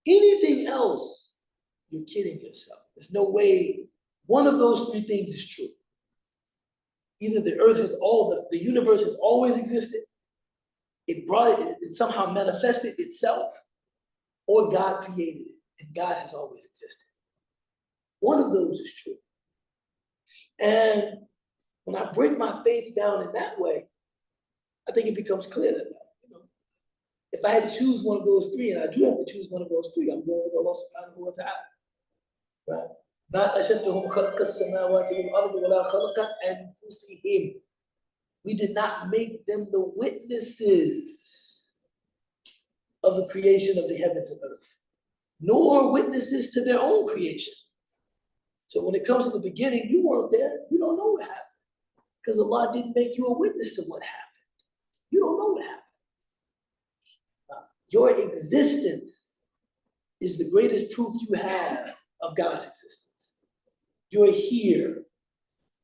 Anything else, you're kidding yourself. There's no way one of those three things is true. Either the earth the universe has always existed, it somehow manifested itself, or God created it, and God has always existed. One of those is true. And when I break my faith down in that way, I think it becomes clear that, if I had to choose one of those three, and I do have to choose one of those three, I'm going with Allah subhanahu wa ta'ala. Right? ما أشدهم خلق السماوات والأرض ولا خلق أنفسهم. We did not make them the witnesses of the creation of the heavens and earth, nor witnesses to their own creation. So when it comes to the beginning, you weren't there. You don't know what happened, because Allah didn't make you a witness to what happened. You don't know what happened. Your existence is the greatest proof you have of God's existence. You're here.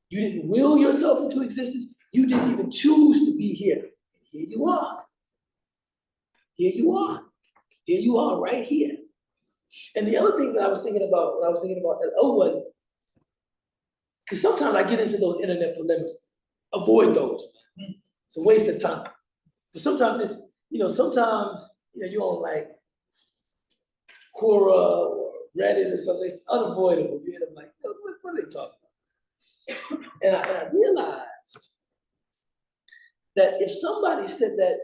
You didn't will yourself into existence. You didn't even choose to be here. Here you are. Here you are. Here you are, right here. And the other thing that I was thinking about when I was thinking about that one, because sometimes I get into those internet polemics. Avoid those. It's a waste of time. But sometimes it's, you're on like Quora or Reddit or something. It's unavoidable. You end up like, what are they talking about? And I realized that if somebody said that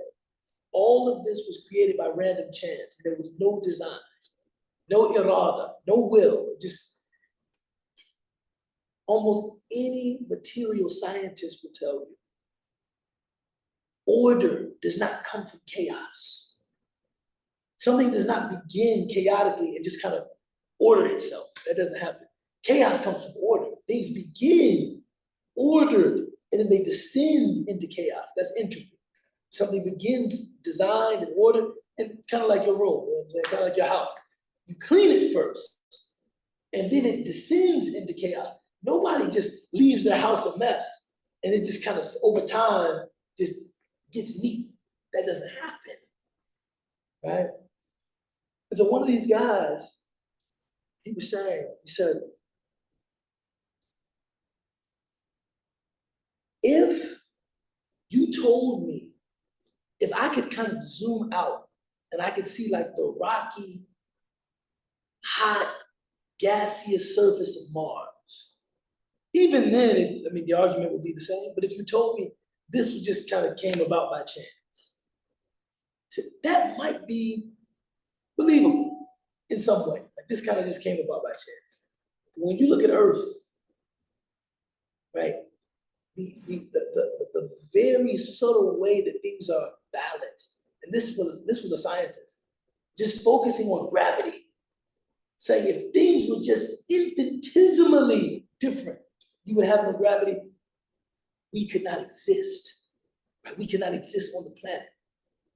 all of this was created by random chance, there was no design, no irada, no will, just almost any material scientist will tell you, order does not come from chaos. Something does not begin chaotically and just kind of order itself. That doesn't happen. Chaos comes from order. Things begin ordered and then they descend into chaos. That's entropy. Something begins designed and ordered, and kind of like your room, you know what I'm saying? Kind of like your house. You clean it first, and then it descends into chaos. Nobody just leaves their house a mess and it just kind of over time just gets neat. That doesn't happen, right? And so one of these guys, he was saying, he said, if you told me, if I could kind of zoom out and I could see like the rocky, hot, gaseous surface of Mars, even then, I mean, the argument would be the same. But if you told me this just kind of came about by chance, so that might be believable in some way. Like this kind of just came about by chance. When you look at Earth, right, the very subtle way that things are balanced, and this was a scientist, just focusing on gravity, saying if things were just infinitesimally different, you would have no gravity, we could not exist, right? We could not exist on the planet.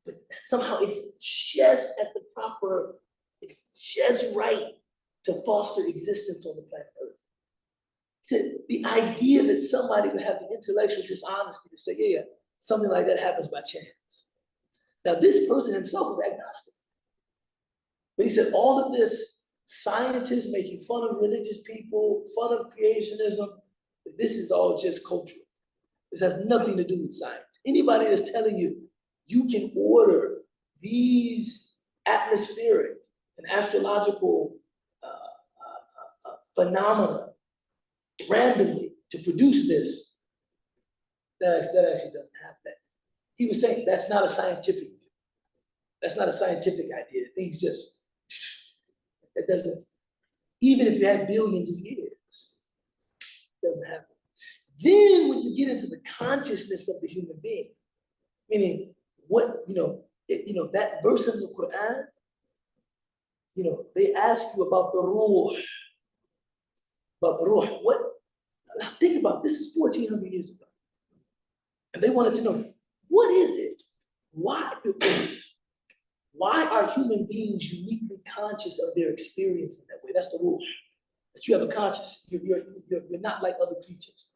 But somehow it's just at the proper, it's just right to foster existence on the planet Earth. So the idea that somebody would have the intellectual dishonesty to say, yeah, something like that happens by chance. Now this person himself was agnostic. But he said all of this scientists making fun of religious people, fun of creationism, this is all just cultural. This has nothing to do with science. Anybody that's telling you you can order these atmospheric and astrological phenomena randomly to produce this, that actually doesn't happen. He was saying that's not a scientific view. That's not a scientific idea. Things just, it doesn't, even if you have billions of years, it doesn't happen. Then when you get into the consciousness of the human being, meaning what, that verse in the Quran, they ask you about the ruh, what, now think about this is 1400 years ago. And they wanted to know, what is it? Why are human beings uniquely conscious of their experience in that way? That's the rule. That you have a conscious, you're not like other creatures.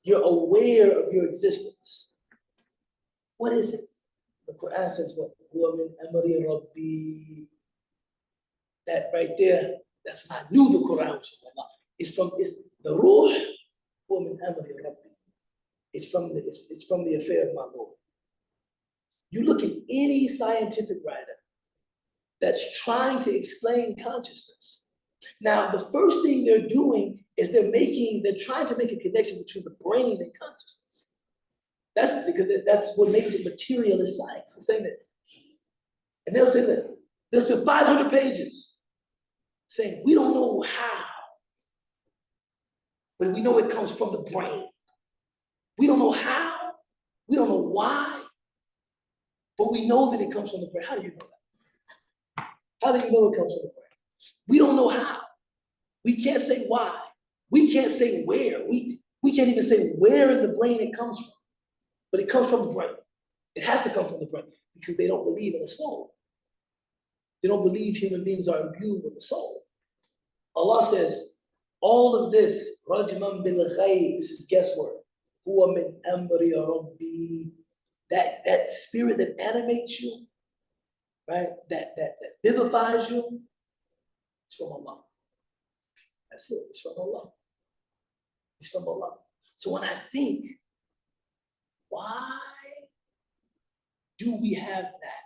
You're aware of your existence. What is it? The Quran says what? That right there, that's when I knew the Quran was from Allah. It's the ruh, it's from the affair of my Lord. You look at any scientific writer that's trying to explain consciousness. Now, the first thing they're doing is they're trying to make a connection between the brain and consciousness. That's because that's what makes it materialist science. They're saying that, and they'll say that they'll spend 500 pages saying we don't know how, but we know it comes from the brain. We don't know how, we don't know why, but we know that it comes from the brain. How do you know that? How do you know it comes from the brain? We don't know how. We can't say why. We can't say where. We can't even say where in the brain it comes from. But it comes from the brain. It has to come from the brain because they don't believe in a soul. They don't believe human beings are imbued with a soul. Allah says, all of this, rajman bil ghayb, this is guesswork. Huwa min amri rabbi. That spirit that animates you, right? That vivifies you, it's from Allah. That's it, it's from Allah. It's from Allah. So when I think, why do we have that?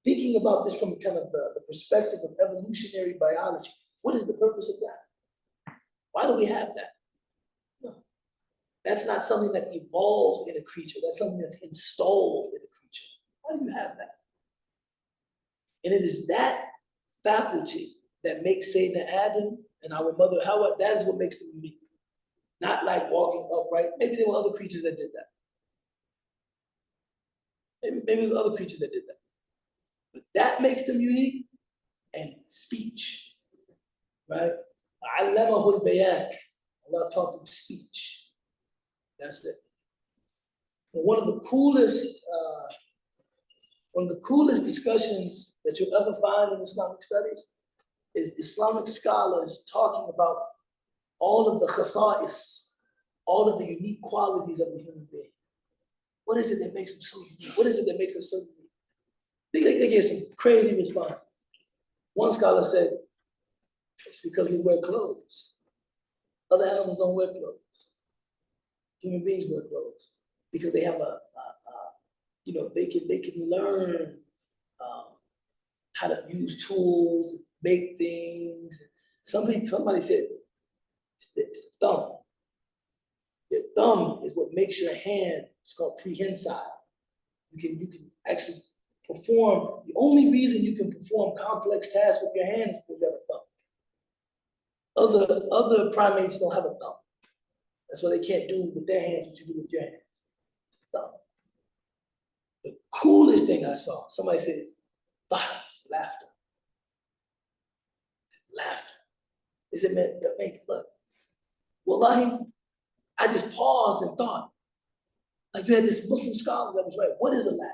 Thinking about this from kind of the perspective of evolutionary biology, what is the purpose of that? Why do we have that? No. That's not something that evolves in a creature. That's something that's installed in a creature. Why do you have that? And it is that faculty that makes Sayyidina Adam and our mother Hawa, that is what makes them unique. Not like walking upright. Maybe there were other creatures that did that. Maybe there were other creatures that did that. But that makes them unique, and speech, right? Allamahul bayan. Allah taught them speech. That's it. And one of the coolest discussions that you'll ever find in Islamic studies is Islamic scholars talking about all of the khasa'is, all of the unique qualities of the human being. What is it that makes them so unique? What is it that makes us so unique? They gave some crazy response. One scholar said, it's because we wear clothes. Other animals don't wear clothes. Human beings wear clothes because they have they can learn how to use tools, make things. Somebody said, it's the thumb. Your thumb is what makes your hand, it's called prehensile. You can actually perform, the only reason you can perform complex tasks with your hands is because you have a thumb. Other primates don't have a thumb. That's why they can't do with their hands what you do with your hands. It's the thumb. The coolest thing I saw, somebody says, it's laughter. It's laughter. They said, man, look, wallahi, I just paused and thought, like you had this Muslim scholar that was right, what is a laugh?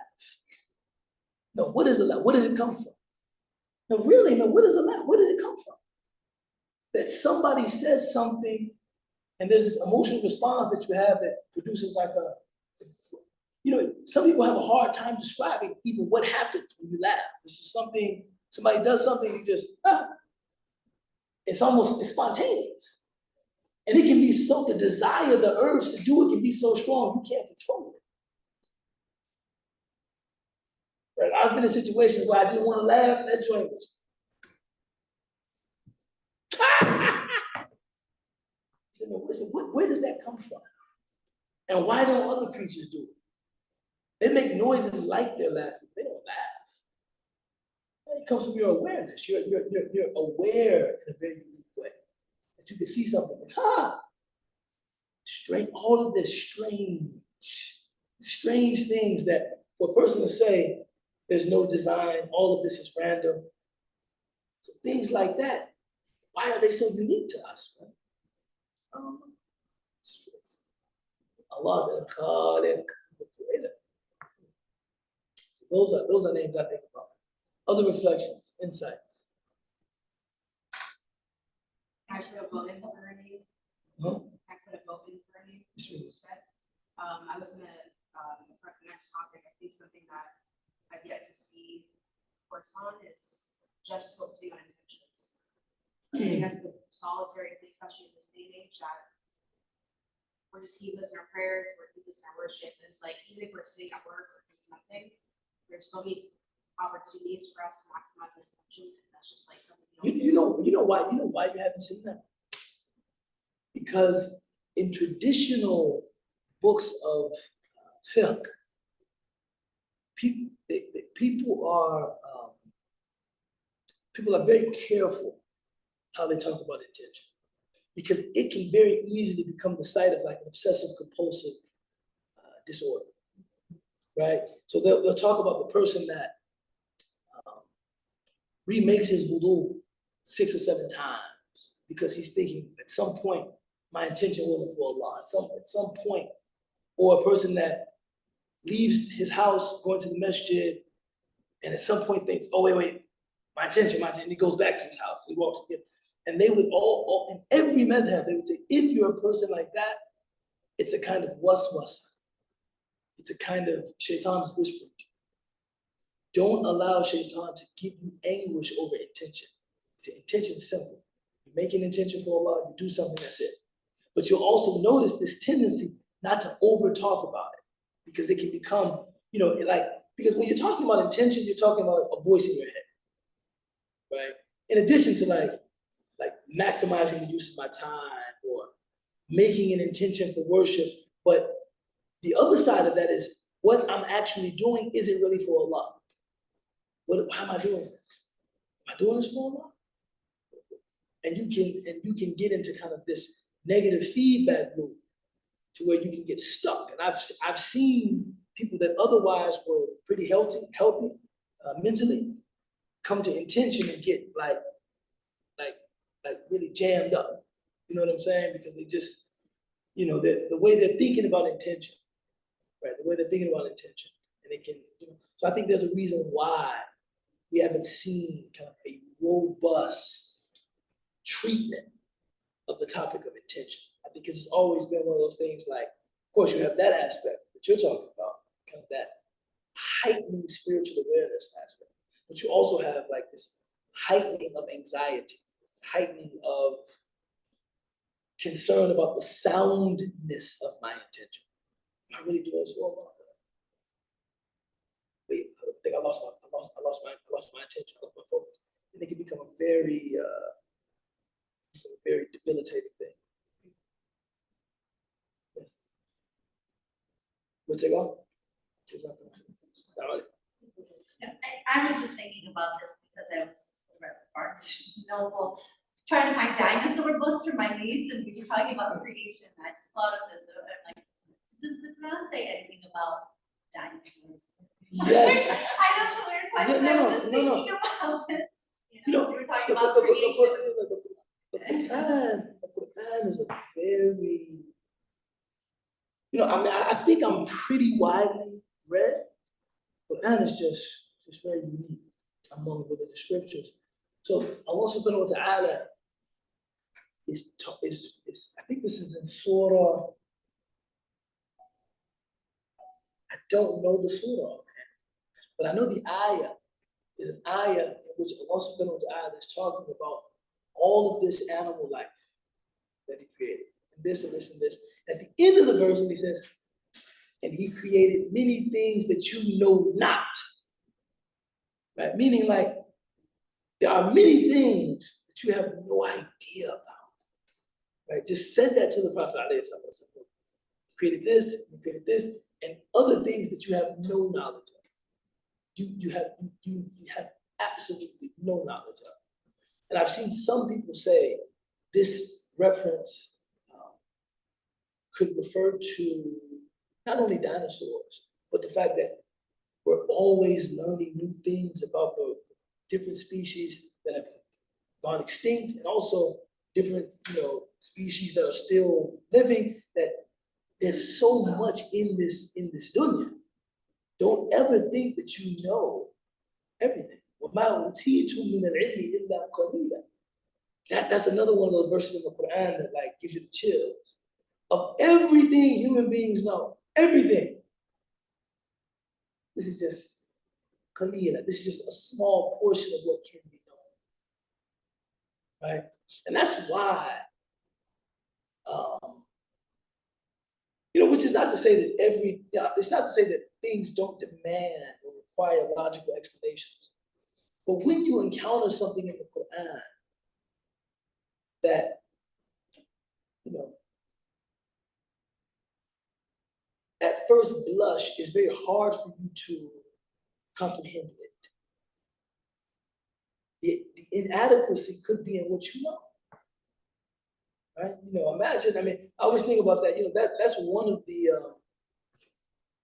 No, what is a laugh? Where does it come from? No, really, no, what is a laugh? Where does it come from? That somebody says something and there's this emotional response that you have that produces like some people have a hard time describing even what happens when you laugh. This is something, somebody does something, you just, it's spontaneous. And it can be so, the desire, the urge to do it can be so strong, you can't control it. Right? I've been in situations where I didn't want to laugh, and that joint was. Where does that come from? And why don't other creatures do it? They make noises like they're laughing, they don't laugh. It comes from your awareness. You're aware in a very unique way. That you can see something, strange, all of this strange things that for a person to say there's no design, all of this is random. So things like that, why are they so unique to us? Right? Allah said, Khaliq. So those are names I think about. Other reflections, insights. I put a vote in for a name. Huh? I put a vote in for a name. Yes, ma'am. I was gonna, for the next topic, I think something that I've yet to see correspond is just focusing on intentions. I think that's the solitary thing, especially in this day and age, that we're just heedless in our prayers, we're heedless in our worship, and it's like, even if we're sitting at work or doing something, there's so many opportunities for us to maximize our attention, and that's just like something. You know why you haven't seen that? Because in traditional books of fiqh, people are very careful how they talk about intention, because it can very easily become the site of like an obsessive compulsive disorder, right? So they'll talk about the person that remakes his wudu 6 or 7 times because he's thinking at some point my intention wasn't for Allah. At some point, or a person that leaves his house going to the masjid and at some point thinks, oh wait, my intention, and he goes back to his house. He walks again. And they would all in every madhab, they would say, if you're a person like that, it's a kind of waswasa. It's a kind of shaitan's whispering. Don't allow shaitan to give you anguish over intention. See, intention is simple. You make an intention for Allah, you do something, that's it. But you'll also notice this tendency not to over talk about it, because it can become, because when you're talking about intention, you're talking about a voice in your head, right? In addition to like maximizing the use of my time or making an intention for worship. But the other side of that is what I'm actually doing isn't really for Allah. Why am I doing this? Am I doing this for Allah? And you can get into kind of this negative feedback loop to where you can get stuck. And I've seen people that otherwise were pretty healthy mentally come to intention and get like really jammed up. You know what I'm saying? Because they just, the way they're thinking about intention, right? The way they're thinking about intention, and they can, so I think there's a reason why we haven't seen kind of a robust treatment of the topic of intention. I think it's always been one of those things like, of course, you have that aspect that you're talking about, kind of that heightening spiritual awareness aspect, but you also have like this heightening of anxiety, this heightening of concern about the soundness of my intention. Am I really doing this well? Wait, I think I lost my attention, I lost my focus. And it can become a very debilitating thing. Yes. We'll take on. I was just thinking about this because I was read Barnes Noble, trying to find dinosaur books for my niece, and we were talking about creation. I just thought of this, and I'm like, does the Quran say anything about dinosaurs? Yes. I know it's a weird question, No, I was just no, thinking no. about this. You know, We were talking about creation. The Quran is a very, I mean, I think I'm pretty widely read. Quran is just very unique among the scriptures. So Allah subhanahu wa ta'ala is, I think this is in Surah, I don't know the Surah, but I know the ayah is an ayah in which Allah subhanahu wa ta'ala is talking about all of this animal life that he created, and this and this and this. At the end of the verse, he says, and he created many things that you know not. Right? Meaning like, there are many things that you have no idea about. Right? Just said that to the Prophet. He created this, and other things that you have no knowledge of. You have absolutely no knowledge of. And I've seen some people say this reference could refer to not only dinosaurs, but the fact that we're always learning new things about the different species that have gone extinct, and also different, species that are still living, that there's so much in this dunya. Don't ever think that you know everything. That's another one of those verses in the Quran that like gives you the chills. Of everything human beings know, everything. This is just qalila. This is just a small portion of what can be known, right? And that's why, which is not to say that it's not to say that things don't demand or require logical explanations. But when you encounter something in the Quran that, at first blush is very hard for you to comprehend it. The inadequacy could be in what you know. Right? Imagine, I always think about that, that's one of the,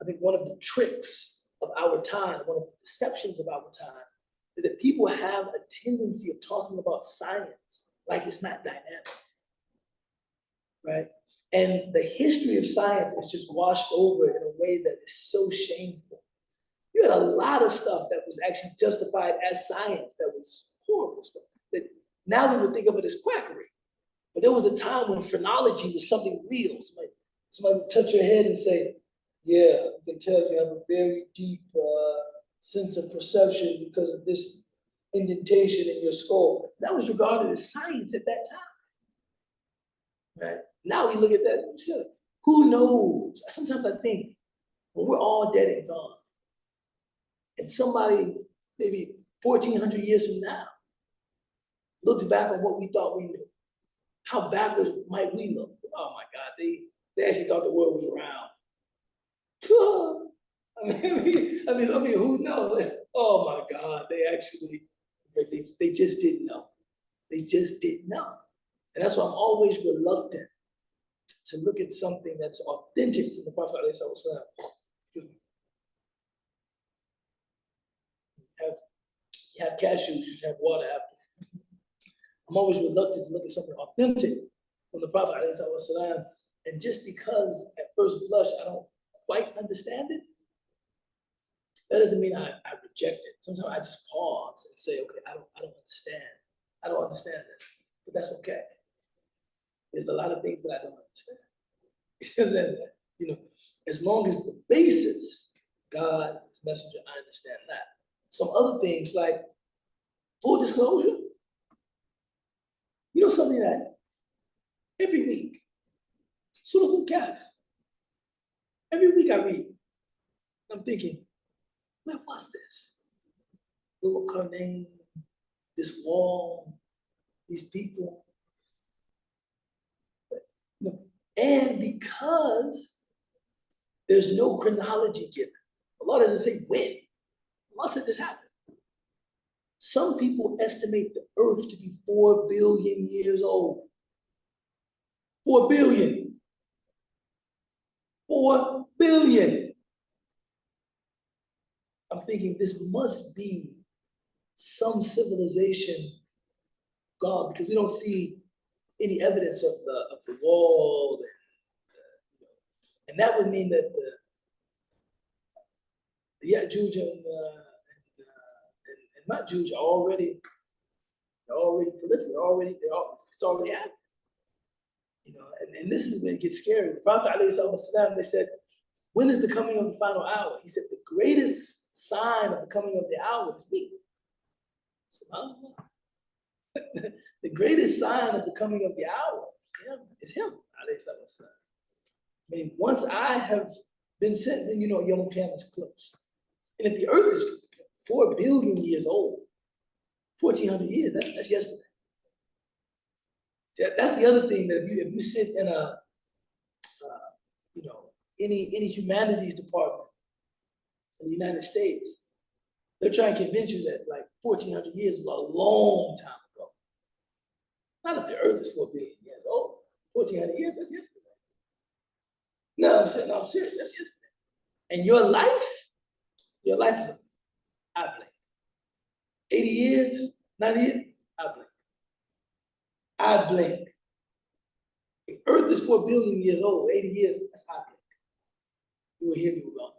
I think one of the tricks of our time, one of the deceptions of our time, is that people have a tendency of talking about science like it's not dynamic, right? And the history of science is just washed over in a way that is so shameful. You had a lot of stuff that was actually justified as science that was horrible stuff, that now we would think of it as quackery. But there was a time when phrenology was something real. Somebody would touch your head and say, yeah, I can tell you have a very deep sense of perception because of this indentation in your skull. That was regarded as science at that time. Right? Now we look at that and say, who knows? Sometimes I think when we're all dead and gone, and somebody maybe 1,400 years from now looks back on what we thought we knew, how backwards might we look? Oh my God, they actually thought the world was round. I mean, who knows? Oh my God, they just didn't know. They just didn't know. And that's why I'm always reluctant to look at something that's authentic from the Prophet ﷺ. You have cashews, you have water apples. I'm always reluctant to look at something authentic from the Prophet ﷺ. And just because at first blush I don't quite understand it, that doesn't mean I reject it. Sometimes I just pause and say, okay, I don't understand. I don't understand this, but that's okay. there's a lot of things that I don't understand. You know, as long as the basis, God, His messenger, I understand that. Some other things like full disclosure, you know, something that every week, Surah Al-Kahf, every week I read, I'm thinking, where was this? Little Karnaim, this wall, these people. You know, and because there's no chronology given, Allah doesn't say when. Allah said this happened. Some people estimate the earth to be 4 billion years old. 4 billion. 4 billion. I'm thinking this must be some civilization gone, because we don't see any evidence of the wall, and that would mean that the Ya'juj and Ma'juj are already prolific, it's already happening. You know, and this is when it gets scary. The Prophet ﷺ, they said, when is the coming of the final hour? He said, the greatest sign of the coming of the hour is me. SubhanAllah. The greatest sign of the coming of the hour is him. I mean, once I have been sent, then you know Yom Kippur is close. And if the earth is 4 billion years old, 1400 years, that's yesterday. That's the other thing, that if you sit in a, you know, any humanities department in the United States, they're trying to convince you that like 1400 years was a long time ago. Not that the earth is 4 billion years old. 1400 years, that's yesterday. No, I'm serious, that's yesterday. And your life is, I blink. 80 years, 90 years, I blink. I blink. The earth is 4 billion years old, 80 years, that's I blink. You were here, you were gone.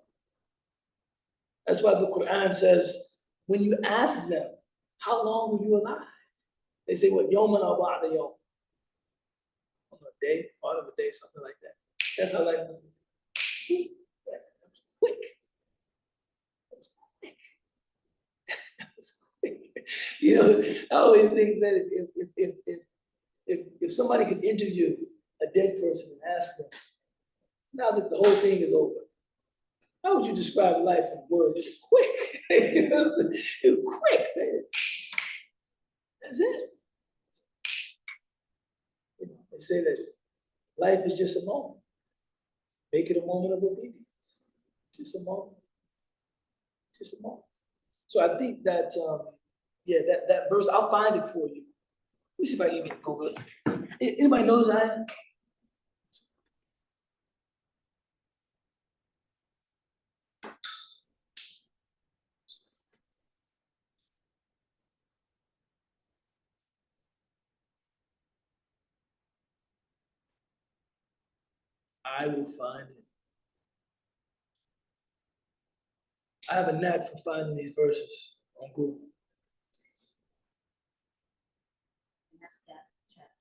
That's why the Quran says, when you ask them, how long were you alive? They say, what, yawman aw ba'da yawm? A day, part of a day, something like that. That's how life is. That was quick. That was quick. That was quick. You know, I always think that if somebody could interview a dead person and ask them, now that the whole thing is over, how would you describe life in words? It was quick. It was quick, man. That's it. You know, they say that life is just a moment. Make it a moment of obedience. Just a moment. Just a moment. So I think that, that verse, I'll find it for you. Let me see if I can even Google it. Anybody knows I? I will find it. I have a knack for finding these verses on Google. And that's that chat.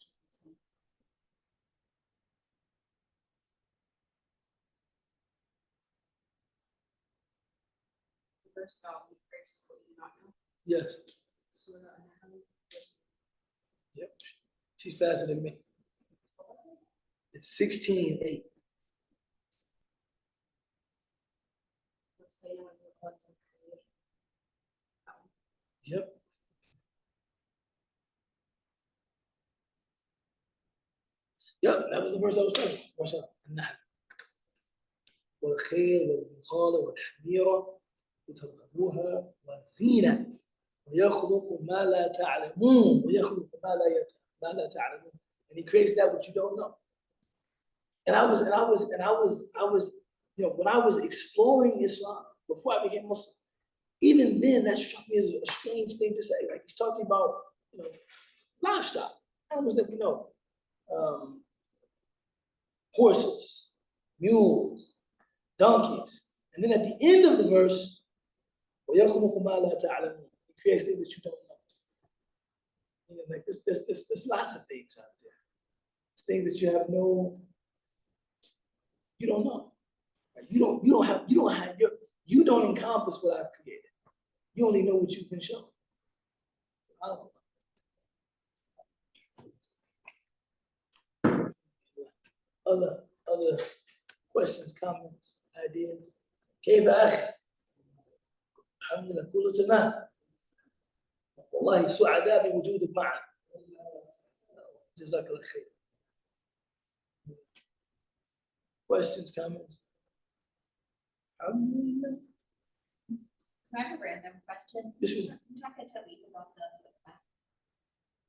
First off, we praise what you not know. Yes. Surah An-Nahl. Yep. She's faster than me. What was it? It's 16:8. Yep. Yep, that was the verse I was saying. Watch out. النحل. والخيل والبغال والحمير لتركبوها والزينة ويخلق ما لا تعلمون ويخلق ما لا تعلمون. And he creates that which you don't know. And I was, you know, when I was exploring Islam before I became Muslim, even then that struck me as a strange thing to say. Like he's talking about, you know, livestock, animals that we know, horses, mules, donkeys, and then at the end of the verse, he creates things that you don't know. You know, like there's lots of things out there. things that you have no, you don't know. Right? You don't encompass what I've created. You only know what you've been shown. I don't know. Other questions, comments, ideas? كيف أخي؟ الحمد لله كله تمام. والله سعداء بوجودك معنا. جزاك الله خير. Questions, comments? الحمد لله. I have a random question. بسم الله. You talked to me about the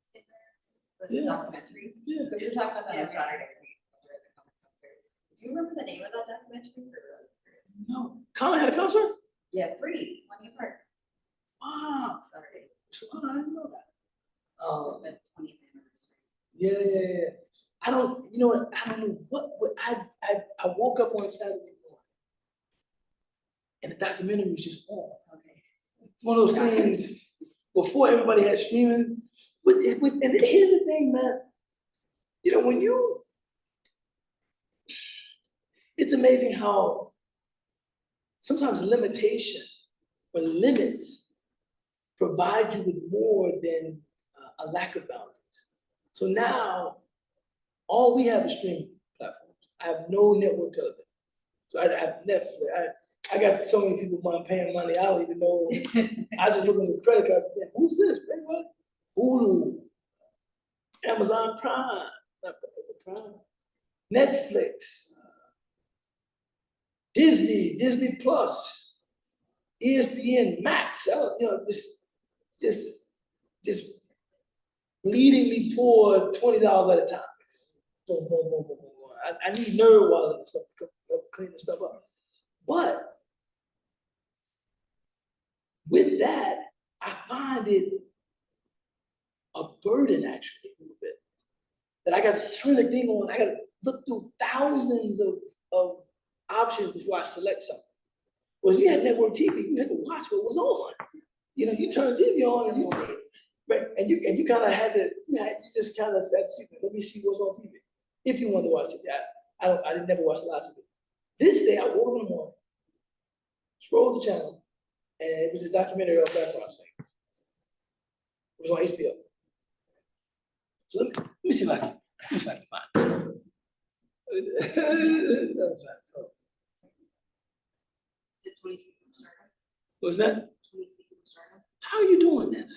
singers, the Yeah. documentary. Yeah. So you were talking about that on Saturday during the comic concert. Do you remember the name of that documentary? No. Colin had a concert? Yeah, Free, Money Park, Wow. Saturday. I didn't know that. So the 20th anniversary. Yeah. I don't know what I woke up on Saturday morning and the documentary was just on. Okay. It's one of those things before everybody had streaming. But and here's the thing, man. You know, it's amazing how sometimes limitation or limits provide you with more than a lack of boundaries. So now, all we have is streaming platforms. I have no network television. So I have Netflix. I got so many people paying money, I don't even know. I just look at the credit card, who's this? Wait, what? Hulu, Amazon Prime, not Prime, Netflix, Disney Plus, ESPN Max. Just bleeding me poor $20 at a time. Boom, boom, boom, boom, boom. I need Nerd Wallet and stuff to clean this stuff up. But with that, I find it a burden actually a little bit. That I got to turn the thing on, I got to look through thousands of options before I select something. Whereas you had network TV, you had to watch what was on. You know, you turn TV on and you kind of had to, you just kind of said, let me see what's on TV. If you wanted to watch TV, I didn't never watch a lot of TV. This day I woke up in the morning, scrolled the channel, and it was a documentary of background singing. It was on HBO. So let me see if I can find it. Did 22 people start? What's that? 22 people started. How are you doing this?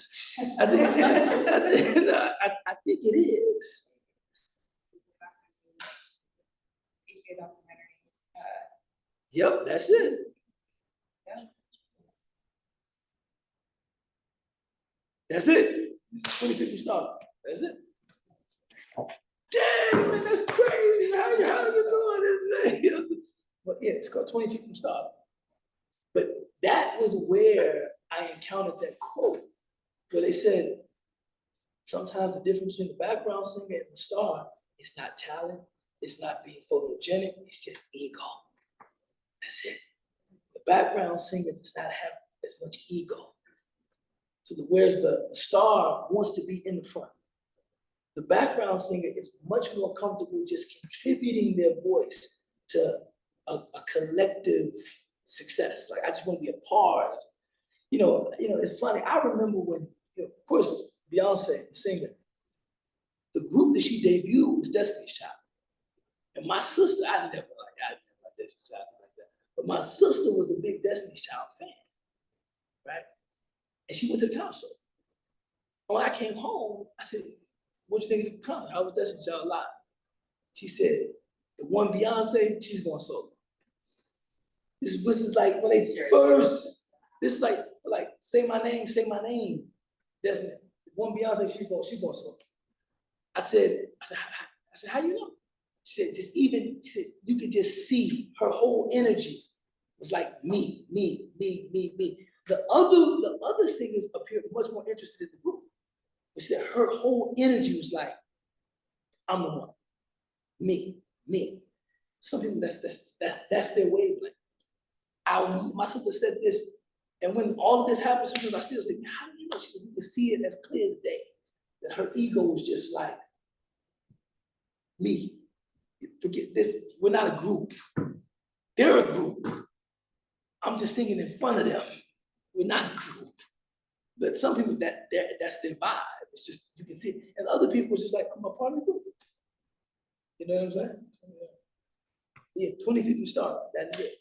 I think it is. HBO documentary. Yep, that's it. Yeah. That's it. 2050 start. That's it. Dang, man, that's crazy. How you doing this, man? But yeah, it's called 2050 start. But that was where I encountered that quote where they said, sometimes the difference between the background singer and the star is not talent, it's not being photogenic, it's just ego. That's it. The background singer does not have as much ego. So whereas the star wants to be in the front. The background singer is much more comfortable just contributing their voice to a collective success. Like I just want to be a part. You know, it's funny. I remember when, of course, Beyonce, the singer, the group that she debuted was Destiny's Child. And my sister, I never liked Destiny's Child like that. But my sister was a big Destiny's Child fan, right? And she went to the concert. And when I came home, I said, "What you think of the concert? How was Destiny's Child a lot?" She said, "The one Beyonce, she's going solo." This is like when they first, this is like say my name. Destiny. The one Beyonce, she's going solo. I said, how you know? She said, you could just see her whole energy was like me. The other singers appeared much more interested in the group. She said her whole energy was like, I'm the one. Me. Some people that's their wavelength. My sister said this, and when all of this happened, sometimes I still say, how did you know? She said, you can see it as clear as day. That her ego was just like, me. Forget this, we're not a group. They're a group. I'm just singing in front of them. We're not a group. But some people that's their vibe. It's just, you can see it. And other people, it's just like, I'm a part of the group. You know what I'm saying? So, yeah, 20 people start, that's it.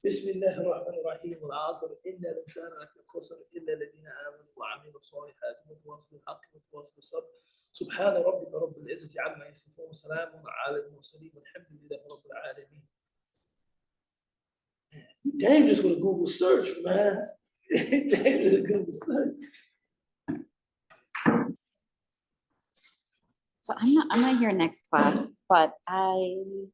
بسم الله الرحمن الرحيم والعصر إن الإنسان لفي خسر إلا الذين آمنوا وعملوا الصالحات وتواصوا بالحق وتواصوا بالصبر سبحان ربك رب العزة عما يصفون وسلام على المرسلين والحمد لله رب العالمين. Dangerous with a Google search, man. Dangerous with a Google search. So I'm not here next class, but I